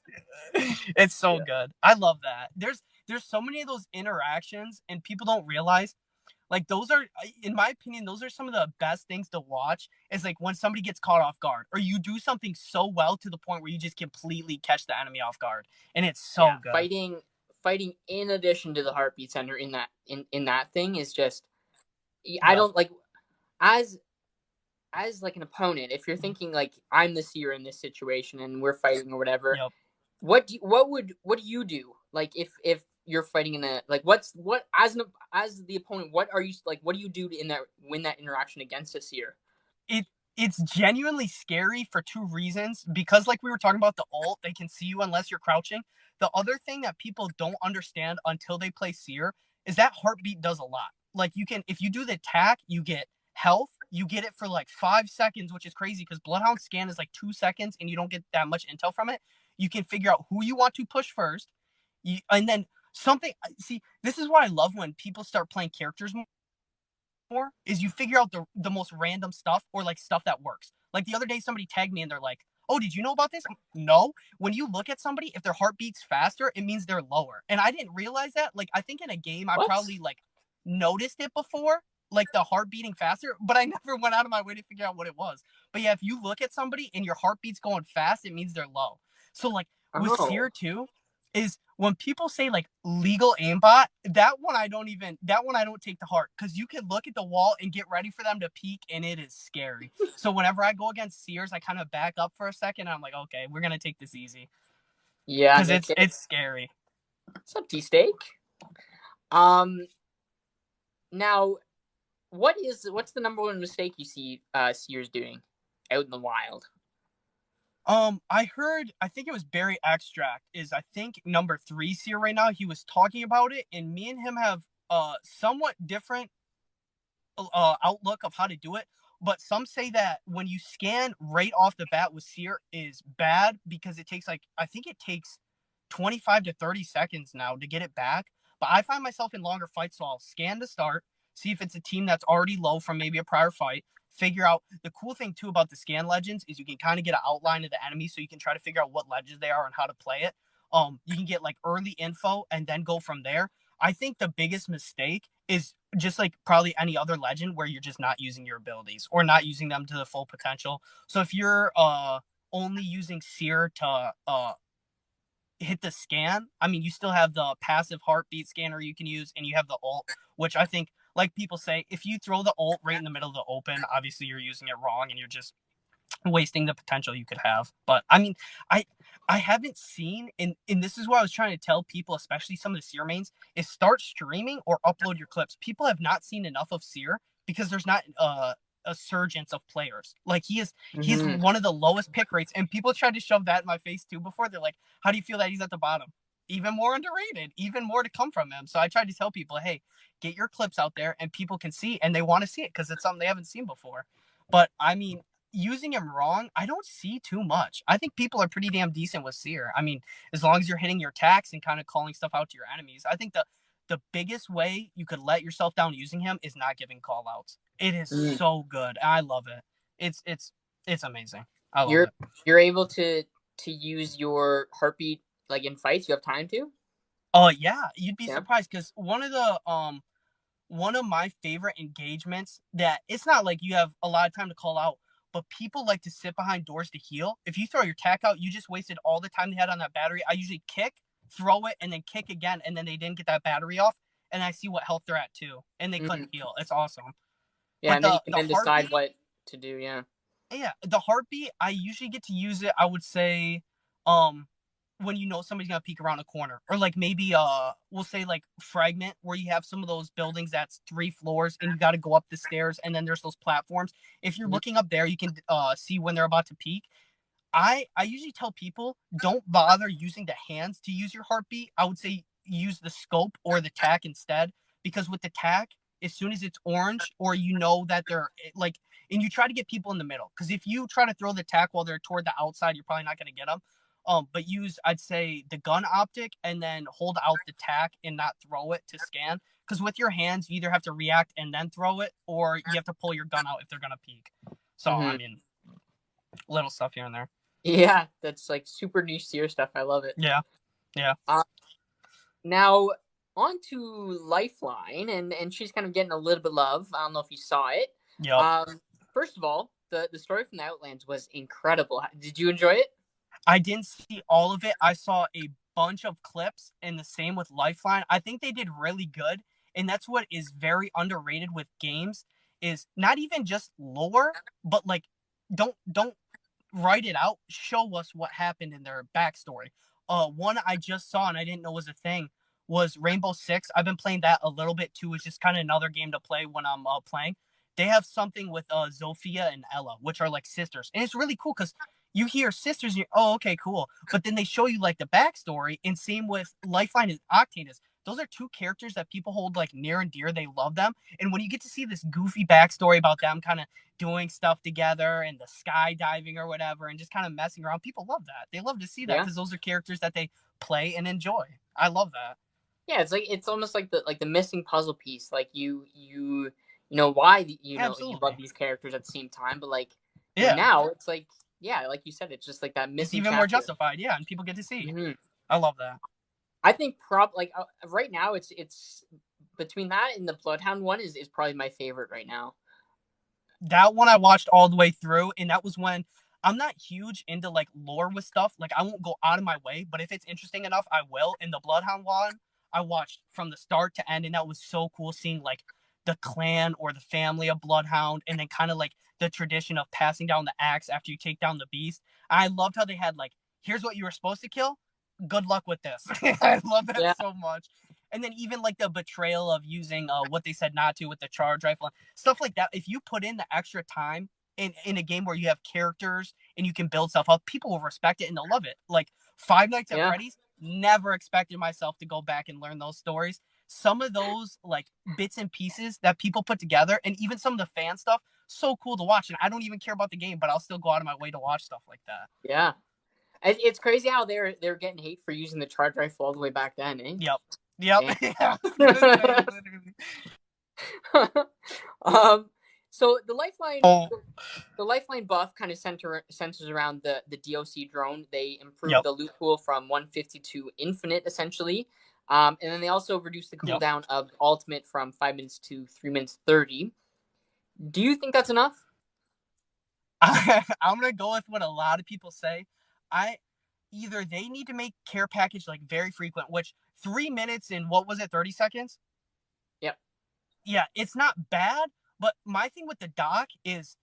It's so yeah. good. I love that. There's so many of those interactions, and people don't realize like those are, in my opinion, those are some of the best things to watch. Is like when somebody gets caught off guard, or you do something so well to the point where you just completely catch the enemy off guard, and it's Yeah, so good. fighting in addition to the heartbeat center in that thing is just I Yep. don't like as as like an opponent, if you're thinking like I'm the seer in this situation and we're fighting or whatever, Yep. what do you do? Like if you're fighting in a like what as the opponent, what are you like what do you do in that win that interaction against a seer? it it's genuinely scary for two reasons. Because like we were talking about the ult, they can see you unless you're crouching. The other thing that people don't understand until they play Seer is that heartbeat does a lot. Like you can, if you do the attack, you get health. You get it for like 5 seconds, which is crazy because Bloodhound scan is like 2 seconds and you don't get that much intel from it. You can figure out who you want to push first. And then something, see, this is what I love when people start playing characters more, is you figure out the most random stuff, or like stuff that works. Like the other day, somebody tagged me and they're like, "Oh, did you know about this?" No. When you look at somebody, if their heart beats faster, it means they're lower. And I didn't realize that. Like I think in a game, I What? probably like noticed it before, like the heart beating faster, but I never went out of my way to figure out what it was. But yeah, if you look at somebody and your heartbeat's going fast, it means they're low. So like with Oh. Seer 2, is when people say like legal aimbot, that one I don't take to heart, because you can look at the wall and get ready for them to peek, and it is scary. So whenever I go against Sears, I kind of back up for a second and I'm like, okay, we're gonna take this easy. Yeah, Because no it's kidding. it's scary. What's up, T Steak? Um now what's the number one mistake you see seers doing out in the wild? I think it was Barry Extract is, I think, number 3 Seer right now. He was talking about it, and me and him have somewhat different outlook of how to do it. But some say that when you scan right off the bat with Seer is bad, because it takes like, I think it takes 25 to 30 seconds now to get it back. But I find myself in longer fights, so I'll scan to start, see if it's a team that's already low from maybe a prior fight. Figure out, the cool thing too about the scan legends is you can kind of get an outline of the enemy, so you can try to figure out what legends they are and how to play it. You can get like early info and then go from there. I think the biggest mistake is just like probably any other legend, where you're just not using your abilities or not using them to the full potential. So if you're only using Seer to hit the scan, I mean, you still have the passive heartbeat scanner you can use, and you have the ult, which I think, like people say, if you throw the ult right in the middle of the open, obviously you're using it wrong and you're just wasting the potential you could have. But I mean, I I haven't seen, and this is what I was trying to tell people, especially some of the Seer mains, is start streaming or upload your clips. People have not seen enough of Seer because there's not a surgence of players. Like he's Mm-hmm. one of the lowest pick rates, and people tried to shove that in my face too before. They're like, "How do you feel that he's at the bottom?" Even more underrated, even more to come from him. So I tried to tell people, hey, get your clips out there and people can see, and they want to see it because it's something they haven't seen before. But I mean, using him wrong, I don't see too much. I think people are pretty damn decent with Seer. I mean, as long as you're hitting your attacks and kind of calling stuff out to your enemies, I think the biggest way you could let yourself down using him is not giving call outs. It is Mm. so good. I love it. It's amazing. I love You're it. you're able to use your heartbeat like in fights. You have time to. Oh yeah, you'd be Yeah. surprised, because one of my favorite engagements, that it's not like you have a lot of time to call out, but people like to sit behind doors to heal. If you throw your tack out, you just wasted all the time they had on that battery. I usually kick, throw it, and then kick again, and then they didn't get that battery off, and I see what health they're at too, and they couldn't Mm. heal. It's awesome. Yeah, But and then you the can the then decide heartbeat, what to do. Yeah. yeah, the heartbeat, I usually get to use it, I would say, um, when you know somebody's gonna peek around a corner. Or like maybe we'll say like fragment, where you have some of those buildings that's 3 floors and you gotta go up the stairs, and then there's those platforms. If you're Mhm. looking up there, you can see when they're about to peek. I usually tell people, don't bother using the hands to use your heartbeat. I would say use the scope or the tack instead, because with the tack, as soon as it's orange, or you know that they're like, and you try to get people in the middle. Because if you try to throw the tack while they're toward the outside, you're probably not going to get them. But use, I'd say, the gun optic and then hold out the tack and not throw it to scan. Because with your hands, you either have to react and then throw it, or you have to pull your gun out if they're going to peek. So, I Mm-hmm. mean, little stuff here and there. Yeah, that's like super niche seer stuff. I love it. Yeah. Yeah. Now on to Lifeline, and she's kind of getting a little bit of love. I don't know if you saw it. Yep. First of all, the story from the Outlands was incredible. Did you enjoy it? I didn't see all of it. I saw a bunch of clips, and the same with Lifeline. I think they did really good, and that's what is very underrated with games, is not even just lore, but like, don't write it out. Show us what happened in their backstory. One I just saw and I didn't know was a thing was Rainbow Six. I've been playing that a little bit too. It's just kind of another game to play when I'm playing. They have something with Zofia and Ella, which are like sisters, and it's really cool because you hear sisters, and you're, oh, okay, cool. But then they show you like the backstory, and same with Lifeline and Octane. Is those are two characters that people hold like near and dear. They love them, and when you get to see this goofy backstory about them, kind of doing stuff together and the skydiving or whatever, and just kind of messing around, people love that. They love to see that Yeah. because those are characters that they play and enjoy. I love that. Yeah, it's almost like the missing puzzle piece. Like you know why you Absolutely. love these characters at the same time, but like Yeah. now it's like, yeah, like you said, it's just like that It's missing even more chapter. justified. Yeah, and people get to see. Mm-hmm. I love that. I think right now it's between that and the Bloodhound one is probably my favorite right now. That one I watched all the way through, and that was when I'm not huge into like lore with stuff. Like, I won't go out of my way, but if it's interesting enough, I will. In the Bloodhound one, I watched from the start to end, and that was so cool seeing like the clan or the family of Bloodhound, and then kind of like the tradition of passing down the axe after you take down the beast. I loved how they had like, here's what you were supposed to kill. Good luck with this. I love that Yeah. so much. And then even like the betrayal of using what they said not to with the charge rifle, stuff like that. If you put in the extra time in a game where you have characters and you can build stuff up, people will respect it and they'll love it. Like Five Nights at Freddy's, never expected myself to go back and learn those stories. Some of those like bits and pieces that people put together, and even some of the fan stuff, so cool to watch. And I don't even care about the game, but I'll still go out of my way to watch stuff like that. Yeah. It's crazy how they're getting hate for using the charge rifle all the way back then, eh? Yep. Yeah. So the Lifeline buff kind of centers around the DOC drone. They improved the loot pool from 150 to infinite, essentially. And then they also reduced the cooldown of ultimate from 5 minutes to 3 minutes 30. Do you think that's enough? I'm gonna go with what a lot of people say. Either they need to make care package like very frequent, which 3 minutes and what was it, 30 seconds? Yep. Yeah, it's not bad, but my thing with the dock is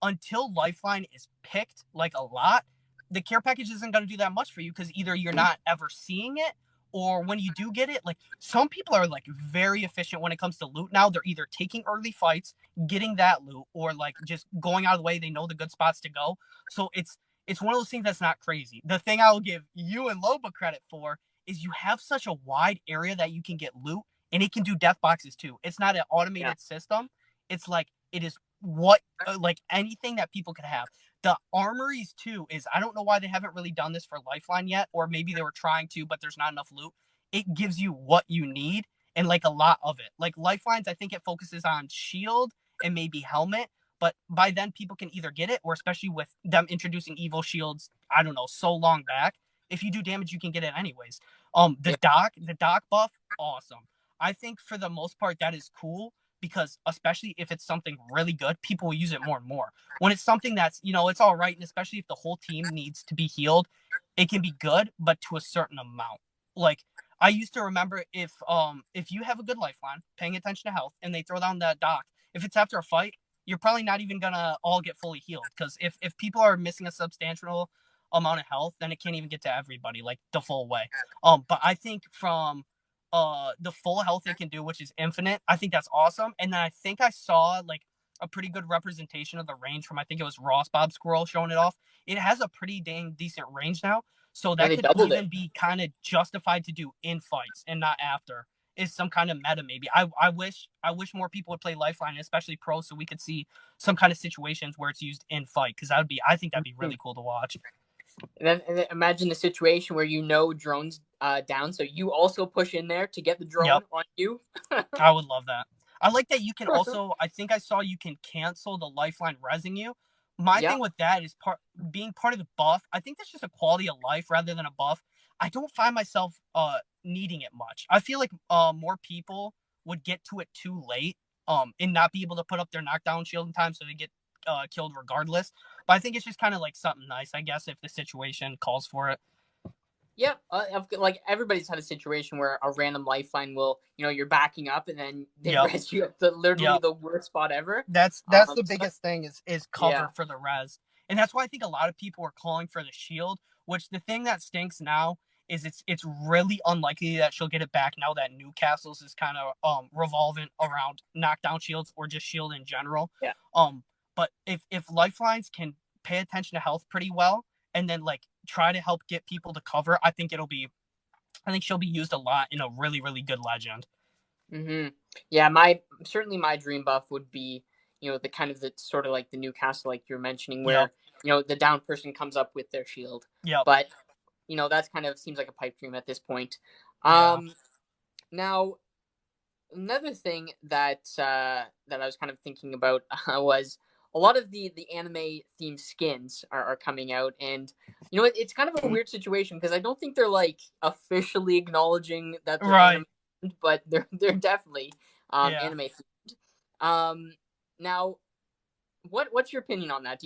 until Lifeline is picked like a lot, the care package isn't gonna do that much for you because either you're not ever seeing it, or when you do get it, like some people are like very efficient when it comes to loot now. They're either taking early fights, getting that loot, or like just going out of the way. They know the good spots to go. So it's one of those things that's not crazy. The thing I will give you and Loba credit for is you have such a wide area that you can get loot, and it can do death boxes too. It's not an automated system. It's like it is what like anything that people could have. The armories too is, I don't know why they haven't really done this for Lifeline yet, or maybe they were trying to, but there's not enough loot. It gives you what you need and like a lot of it. Like Lifelines, I think it focuses on shield and maybe helmet, but by then people can either get it, or especially with them introducing evil shields, I don't know, so long back, if you do damage, you can get it anyways. The dock buff, awesome. I think for the most part that is cool, because especially if it's something really good, people will use it more and more. When it's something that's, it's all right, and especially if the whole team needs to be healed, it can be good, but to a certain amount. Like, I used to remember if you have a good Lifeline, paying attention to health, and they throw down that dock, if it's after a fight, you're probably not even gonna all get fully healed, because if people are missing a substantial amount of health, then it can't even get to everybody like the full way. But I think from the full health it can do, which is infinite, I think that's awesome. And then I think I saw like a pretty good representation of the range from, I think it was Ross Bob Squirrel showing it off. It has a pretty dang decent range now, so that could even be kind of justified to do in fights and not after. is some kind of meta. Maybe I wish more people would play Lifeline, especially pro, so we could see some kind of situations where it's used in fight, because I think that'd be really cool to watch. And then imagine the situation where drones down, so you also push in there to get the drone Yep. on you. I would love that. I like that you can also, I think I saw you can cancel the Lifeline resing you. My Yeah. thing with that is being part of the buff. I think that's just a quality of life rather than a buff. I don't find myself needing it much. I feel like more people would get to it too late and not be able to put up their knockdown shield in time, so they get killed regardless. But I think it's just kind of like something nice, I guess, if the situation calls for it. Yeah, like everybody's had a situation where a random lifeline will, you're backing up and then they Yep. res you at literally Yep. the worst spot ever. That's the So, biggest thing is cover yeah. for the res. And that's why I think a lot of people are calling for the shield, which the thing that stinks now is it's really unlikely that she'll get it back now that Newcastle's is kind of revolving around knockdown shields or just shield in general. Yeah. But if lifelines can pay attention to health pretty well and then like try to help get people to cover, I think she'll be used a lot in a really, really good legend. Mm-hmm. Yeah, certainly my dream buff would be, the kind of the sort of like the Newcastle, like you're mentioning, where the down person comes up with their shield. Yep. But that's kind of seems like a pipe dream at this point. Yeah. Now another thing that that I was kind of thinking about was a lot of the anime themed skins are coming out, and it's kind of a weird situation because I don't think they're like officially acknowledging that they're Right. anime, but they're definitely Yeah. anime themed. Now, what's your opinion on that?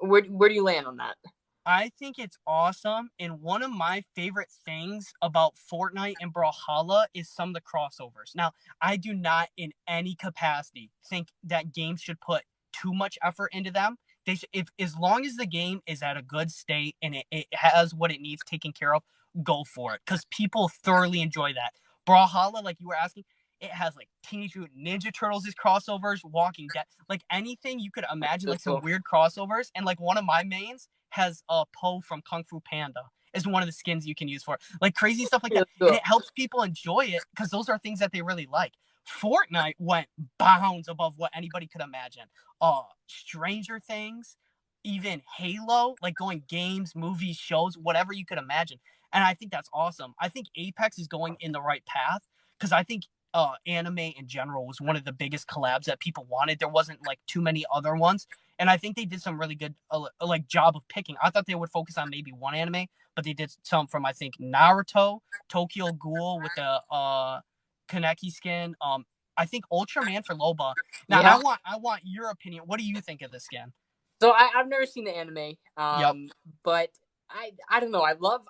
Where do you land on that? I think it's awesome. And one of my favorite things about Fortnite and Brawlhalla is some of the crossovers. Now, I do not in any capacity think that games should put too much effort into them. They should, if as long as the game is at a good state and it has what it needs taken care of, go for it. Because people thoroughly enjoy that. Brawlhalla, like you were asking, it has like Teenage Mutant Ninja Turtles as crossovers, Walking Dead, like anything you could imagine, like some weird crossovers. And like one of my mains has a Poe from Kung Fu Panda is one of the skins you can use for it. Like crazy stuff like that. And it helps people enjoy it because those are things that they really like. Fortnite went bounds above what anybody could imagine. Stranger Things, even Halo, like going games, movies, shows, whatever you could imagine. And I think that's awesome. I think Apex is going in the right path because I think anime in general was one of the biggest collabs that people wanted. There wasn't like too many other ones, and I think they did some really good like job of picking. I thought they would focus on maybe one anime, but they did some from I think Naruto, Tokyo Ghoul with the Kaneki skin. I think Ultraman for Loba. Now Yeah. I want your opinion. What do you think of this skin? So I've never seen the anime, Yep. but I don't know. I love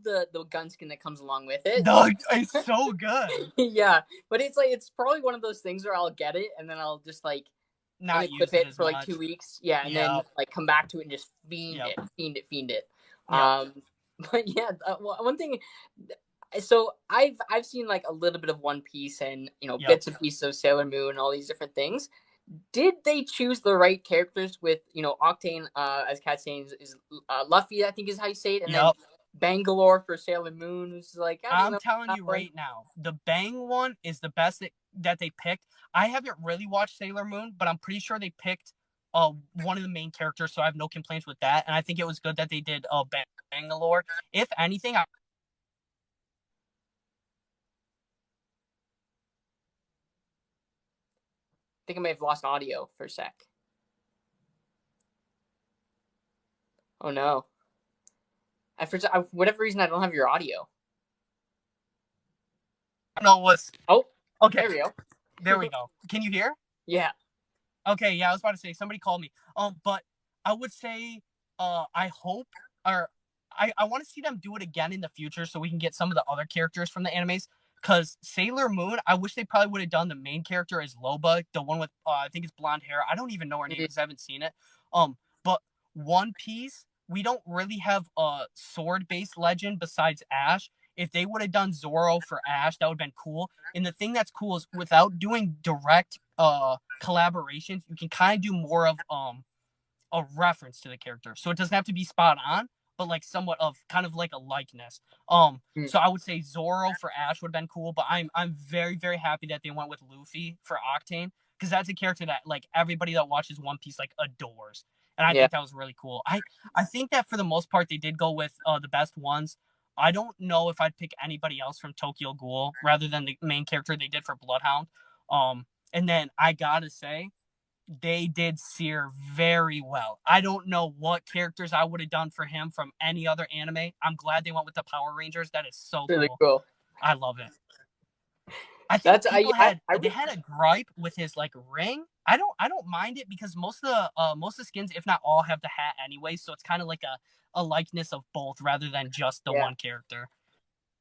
the gun skin that comes along with it. It's so good. Yeah, but it's probably one of those things where I'll get it and then I'll just like Not use unequip it as for like much. 2 weeks. Yeah, and then like come back to it and just fiend it. But yeah, one thing. So I've seen like a little bit of One Piece and bits and pieces of Sailor Moon and all these different things. Did they choose the right characters with Octane as Kat saying is Luffy, I think is how you say it, and then Bangalore for Sailor Moon is like I'm telling you right now, the Bang one is the best that they picked. I haven't really watched Sailor Moon, but I'm pretty sure they picked one of the main characters, so I have no complaints with that. And I think it was good that they did Bangalore. If anything, I think I may have lost audio for a sec. Oh no. For whatever reason, I don't have your audio. No, what's okay. There we go. There we go. Can you hear? Yeah. Okay, yeah, I was about to say somebody called me. But I would say I hope or I want to see them do it again in the future so we can get some of the other characters from the animes. Because Sailor Moon, I wish they probably would have done the main character as Loba, the one with I think it's blonde hair. I don't even know her name because I haven't seen it. But One Piece, we don't really have a sword-based legend besides Ash. If they would have done Zoro for Ash, that would have been cool. And the thing that's cool is without doing direct collaborations, you can kind of do more of a reference to the character. So it doesn't have to be spot on, but like somewhat of kind of like a likeness. Mm. So I would say Zoro for Ash would have been cool, but I'm very, very happy that they went with Luffy for Octane, because that's a character that like everybody that watches One Piece like adores. And I Yeah. think that was really cool. I think that for the most part they did go with the best ones. I don't know if I'd pick anybody else from Tokyo Ghoul rather than the main character they did for Bloodhound. And then I gotta say, they did Seer very well. I don't know what characters I would have done for him from any other anime. I'm glad they went with the Power Rangers. That is so Really cool. cool. I love it. I think That's people I they would. had a gripe with his like ring. I don't mind it because most of the skins, if not all, have the hat anyway, so it's kind of like a likeness of both rather than just the Yeah. one character.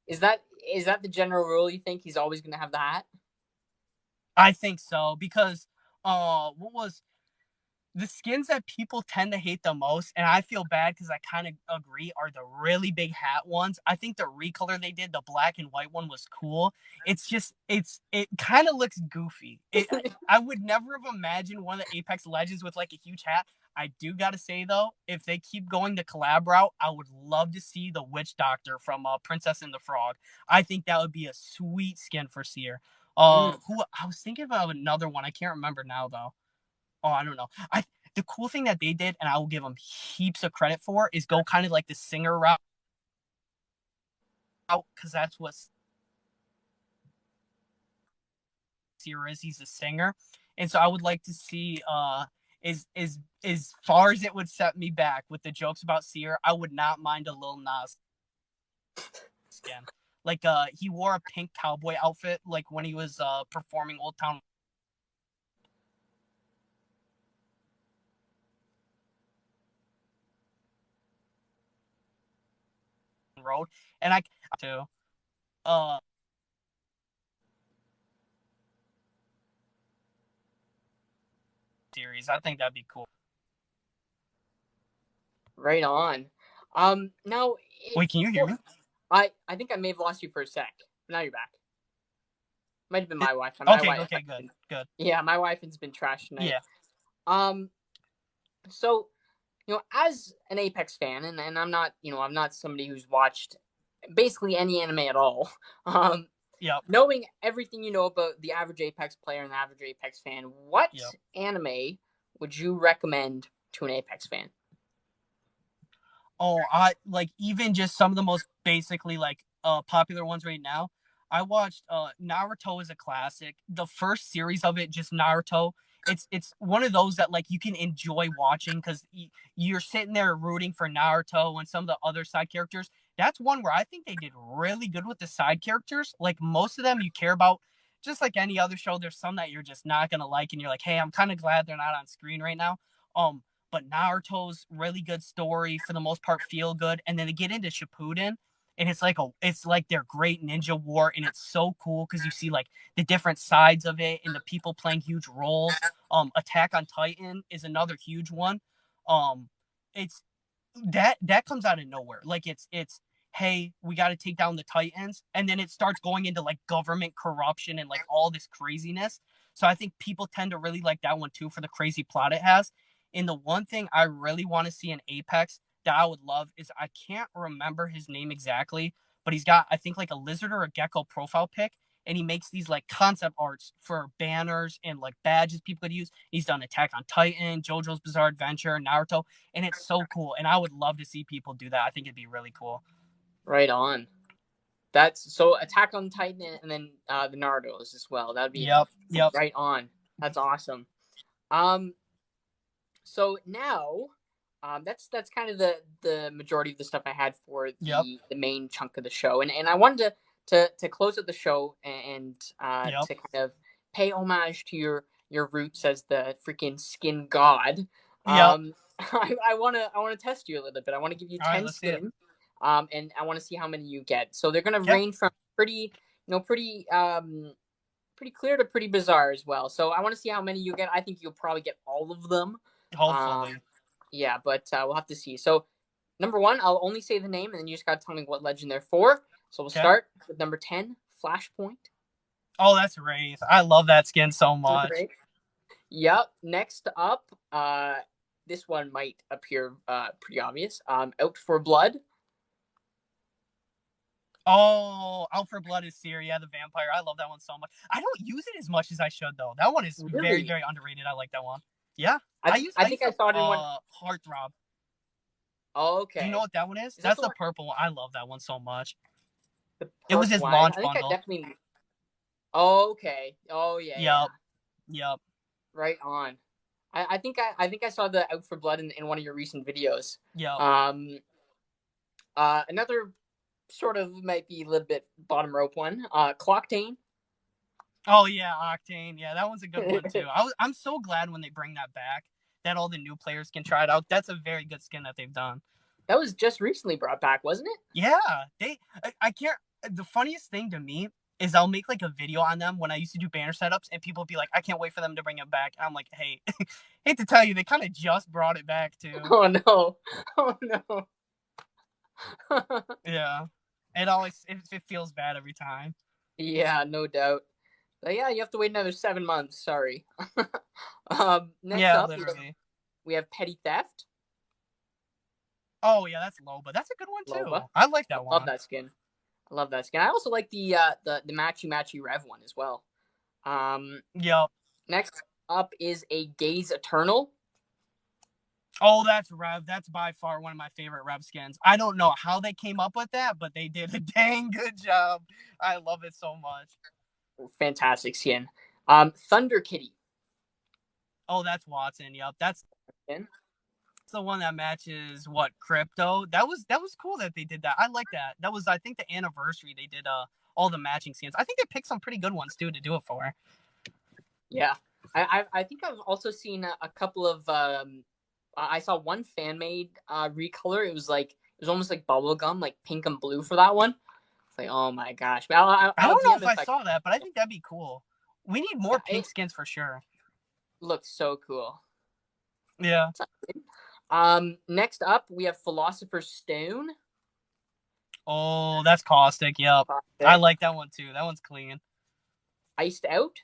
Is that the general rule? You think he's always gonna have the hat? I think so because what was the skins that people tend to hate the most, and I feel bad because I kind of agree, are the really big hat ones. I think the recolor they did, the black and white one, was cool. It's just it kind of looks goofy. I would never have imagined one of the Apex Legends with like a huge hat. I do gotta say though, if they keep going the collab route, I would love to see the Witch Doctor from Princess and the Frog. I think that would be a sweet skin for Seer. Mm. Who I was thinking about another one. I can't remember now though. Oh, I don't know. The cool thing that they did, and I will give them heaps of credit for, is go kind of like the singer route, because that's what Seer is. He's a singer, and so I would like to see is as far as it would set me back with the jokes about Seer, I would not mind a Lil Nas skin. Like he wore a pink cowboy outfit like when he was performing Old Town Road, and I too. Uh, Series. I think that'd be cool. Right on. Now Wait, can you hear me? I think I may have lost you for a sec. Now you're back. Might have been my Wi-Fi. My Okay, Wi-Fi. okay, good, good. Yeah, my Wi-Fi's been trashed tonight. Yeah, Um, so as an Apex fan, and I'm not, I'm not somebody who's watched basically any anime at all. Um, yep, knowing everything you know about the average Apex player and the average Apex fan, what yep. anime would you recommend to an Apex fan? Oh, I like even just some of the most basically like popular ones right now. I watched Naruto is a classic. The first series of it, just Naruto. It's one of those that like you can enjoy watching because you're sitting there rooting for Naruto and some of the other side characters. That's one where I think they did really good with the side characters. Like most of them you care about. Just like any other show, there's some that you're just not gonna like, and you're like, hey, I'm kind of glad they're not on screen right now. Um, but Naruto's really good story for the most part, feel good, and then they get into Shippuden, and it's like their great ninja war, and it's so cool because you see like the different sides of it and the people playing huge roles. Attack on Titan is another huge one. It's that comes out of nowhere. Like it's hey, we got to take down the Titans, and then it starts going into like government corruption and like all this craziness. So I think people tend to really like that one too for the crazy plot it has. And the one thing I really want to see in Apex that I would love is I can't remember his name exactly, but he's got I think like a lizard or a gecko profile pic, and he makes these like concept arts for banners and like badges people could use. He's done Attack on Titan, JoJo's Bizarre Adventure, Naruto, and it's so cool. And I would love to see people do that. I think it'd be really cool. Right on. That's so Attack on Titan and then the Naruto's as well. That'd be Yep. right on. That's awesome. Um, so now, that's kind of the majority of the stuff I had for Yep. the main chunk of the show, and I wanted to close out the show and Yep. to kind of pay homage to your roots as the freaking skin god. Yep. I wanna test you a little bit. I want to give you All right, 10 let's see it. skins, and I want to see how many you get. So they're gonna Okay. range from pretty clear to pretty bizarre as well. So I want to see how many you get. I think you'll probably get all of them. Hopefully. Yeah, but we'll have to see. So number one, I'll only say the name, and then you just gotta tell me what legend they're for. So we'll Okay. start with number 10, Flashpoint. Oh, that's Wraith. I love that skin so much. Right. Yep. Next up, this one might appear pretty obvious. Out for Blood. Oh, Out for Blood is Seer. Yeah, the vampire. I love that one so much. I don't use it as much as I should though. That one is very, Really? very underrated. I like that one. Yeah, I I think used I to saw it in one. Heartthrob. Oh, Do you know okay. what that one is? Is that That's the the one? purple one. I love that one so much. The It was purple his one. launch I think I bundle. definitely. Oh, okay. Oh, yeah, yeah. Yep. Yep. Right on. I think I saw the Out for Blood in one of your recent videos. Yep. Another sort of might be a little bit bottom rope one. Clocktain. Oh yeah, Octane. Yeah, that one's a good one too. I'm so glad when they bring that back, that all the new players can try it out. That's a very good skin that they've done. That was just recently brought back, wasn't it? Yeah, I can't. The funniest thing to me is I'll make like a video on them when I used to do banner setups, and people be like, "I can't wait for them to bring it back." And I'm like, "Hey, hate to tell you, they kind of just brought it back too." Oh no! Oh no! Yeah, it feels bad every time. Yeah, no doubt. But yeah, you have to wait another 7 months. Sorry. Next Yeah, up, literally. we have Petty Theft. Oh yeah, that's low, but that's a good one too. Loba. I like I that love one. that skin. I love that skin. I also like the matchy Rev one as well. Yep. Next up is a Gaze Eternal. Oh, that's Rev. That's by far one of my favorite Rev skins. I don't know how they came up with that, but they did a dang good job. I love it so much. Fantastic skin. Thunder Kitty. Oh, that's Watson. Yep. That's Skin. the one that matches what crypto. That was cool that they did that. I like that. That was I think the anniversary they did all the matching skins. I think they picked some pretty good ones too to do it for. Yeah. I think I've also seen a couple of I saw one fan made recolor. It was almost like bubblegum, like pink and blue for that one. It's like, oh my gosh. But I I'll don't know DM if I if I saw that, but I think that'd be cool. We need more yeah, pink skins for sure. it looks so cool. Yeah. Next up we have Philosopher's Stone. Oh, that's caustic. Yep. I Caustic. like that one too. That one's clean. Iced Out.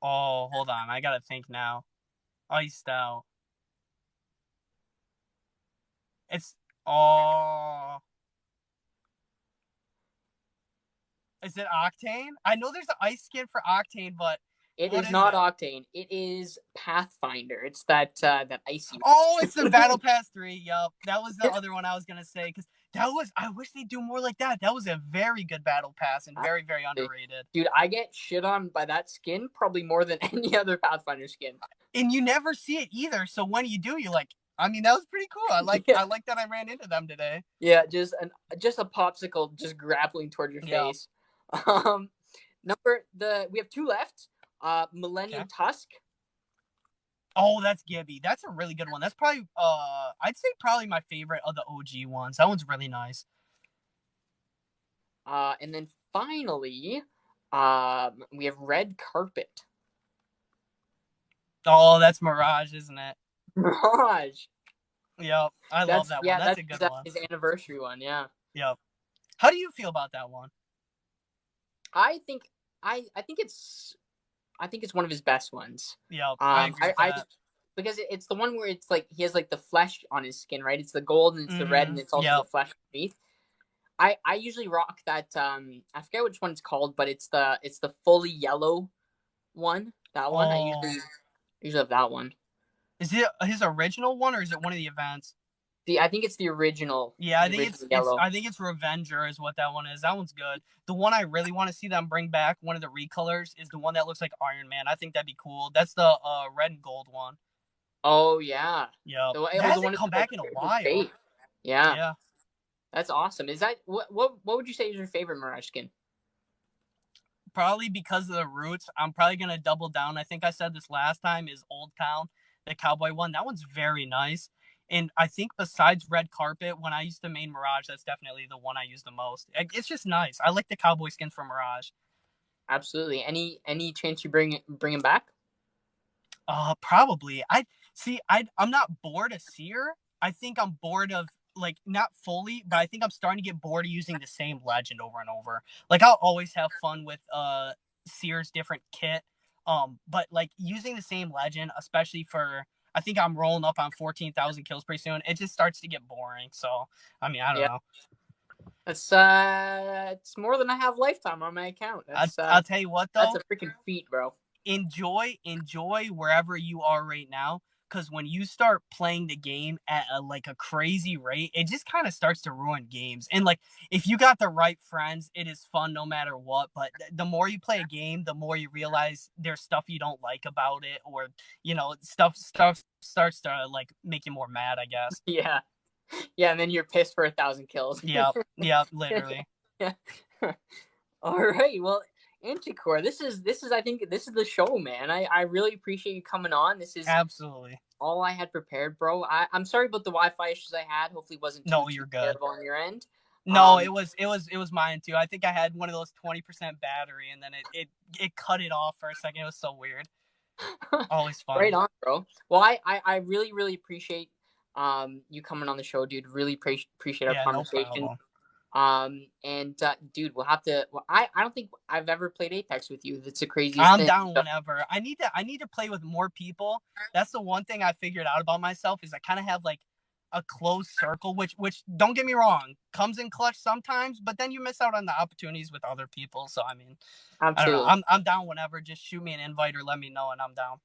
Oh, hold on. I gotta think now. Iced out. It's oh. Is it Octane? I know there's an ice skin for Octane, but It what is is not it? Octane. It is Pathfinder. It's that icy. Oh, it's the Battle Pass 3. Yup. That was the other one I was gonna say because I wish they'd do more like that. That was a very good Battle Pass and very, very underrated. Dude, I get shit on by that skin probably more than any other Pathfinder skin. And you never see it either. So when you do, you're like, I mean, that was pretty cool. I like Yeah, I like that I ran into them today. yeah, just a popsicle just grappling towards your Yeah. face. We have two left. Millennium Okay. Tusk. Oh, that's Gibby. That's a really good one. That's probably I'd say probably my favorite of the OG ones. That one's really nice. And then finally, we have Red Carpet. Oh, that's Mirage, isn't it? Mirage. Yep. I love that one. That's a good one. His anniversary one. Yeah. Yep. How do you feel about that one? I think I think it's one of his best ones. Yep. I agree with that. Because it's the one where it's like he has like the flesh on his skin, right? It's the gold and it's the red and it's also the flesh underneath. I usually rock that I forget which one it's called, but it's the fully yellow one. That one. I usually have that one. Is it his original one or is it one of the events? I think it's the original. Yeah, I think yellow. I think it's Revenger is what that one is. That one's good. The one I really want to see them bring back, one of the recolors, is the one that looks like Iron Man. I think that'd be cool. That's the red and gold one. Oh yeah. Yeah. It hasn't come back in a while. Yeah. Yeah. That's awesome. Is that what would you say is your favorite Mirage skin? Probably because of the roots. I'm probably gonna double down. I think I said this last time is Old Town, the cowboy one. That one's very nice. And I think besides Red Carpet, when I used to main Mirage, that's definitely the one I use the most. It's just nice. I like the cowboy skins from Mirage. Absolutely. Any chance you bring him back? Probably. I'm not bored of Seer. I think I'm bored of like not fully, but I think I'm starting to get bored of using the same legend over and over. Like I'll always have fun with Seer's different kit. But like using the same legend, especially for I think I'm rolling up on 14,000 kills pretty soon. It just starts to get boring. So I mean, I don't Yeah, know. that's it's more than I have lifetime on my account. I'll tell you what That's though, a freaking feat, bro. enjoy wherever you are right now, because when you start playing the game at like a crazy rate, it just kind of starts to ruin games. And like, if you got the right friends, it is fun no matter what. But the more you play a game, the more you realize there's stuff you don't like about it, or stuff starts to like make you more mad, I guess. Yeah, yeah, and then you're pissed for 1,000 kills. Yep, literally. Yeah. All right. Well, Anticore, this is I think this is the show, man. I really appreciate you coming on. This is Absolutely. all I had prepared, bro. I'm sorry about the Wi-Fi issues I had. Hopefully, it wasn't No, too you're good. terrible on your end. No, it was mine too. I think I had one of those 20% battery, and then it cut it off for a second. It was so weird. Always fun. Right on, bro. Well, I really really appreciate you coming on the show, dude. Really appreciate our Yeah, no conversation. problem. And dude, we'll have to. Well, I don't think I've ever played Apex with you. That's the craziest I'm thing. down whenever. I need to play with more people. That's the one thing I figured out about myself, is I kind of have like a closed circle, which don't get me wrong, comes in clutch sometimes, but then you miss out on the opportunities with other people. So I mean, I don't know. Absolutely. I'm down whenever. Just shoot me an invite or let me know, and I'm down.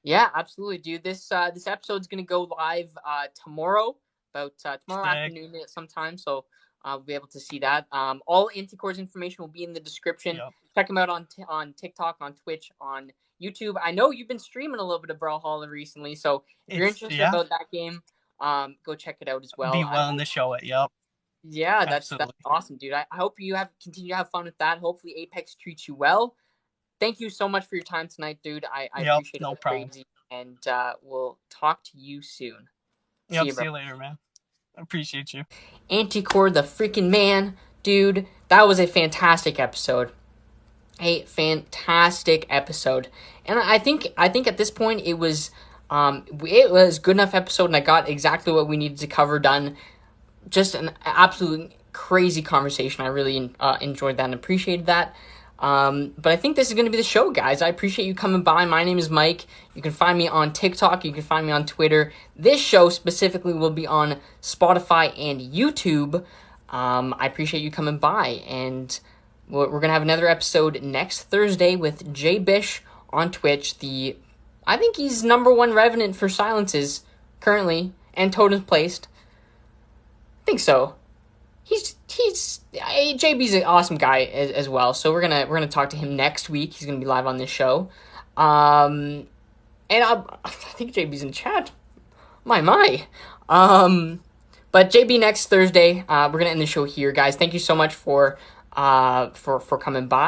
Yeah, absolutely, dude. This episode's gonna go live tomorrow, about tomorrow Stick. afternoon at sometime. So we'll be able to see that. All Anticore's information will be in the description. Yep. Check him out on TikTok, on Twitch, on YouTube. I know you've been streaming a little bit of Brawlhalla recently, so if you're It's interested yeah. about that game, go check it out as well. Be willing to show it. Yep. Yeah, that's Absolutely. awesome, dude. I hope you continue to have fun with that. Hopefully, Apex treats you well. Thank you so much for your time tonight, dude. I Yep. appreciate it No like problem. crazy, and we'll talk to you soon. See Yep. you, bro. See you later, man. Appreciate you. Anticore, the freaking man, dude. That was a fantastic episode. A fantastic episode, and I think at this point it was good enough episode, and I got exactly what we needed to cover done. Just an absolute crazy conversation. I really enjoyed that and appreciated that. But I think this is going to be the show, guys. I appreciate you coming by. My name is Mike. You can find me on TikTok. You can find me on Twitter. This show specifically will be on Spotify and YouTube. I appreciate you coming by. And we're going to have another episode next Thursday with Jay Bish on Twitch. I think he's #1 Revenant for silences currently, and totems placed. I think so. JB's an awesome guy as well. So we're gonna talk to him next week. He's gonna be live on this show. And I think JB's in chat. My. But JB next Thursday. We're gonna end the show here, guys. Thank you so much for coming by.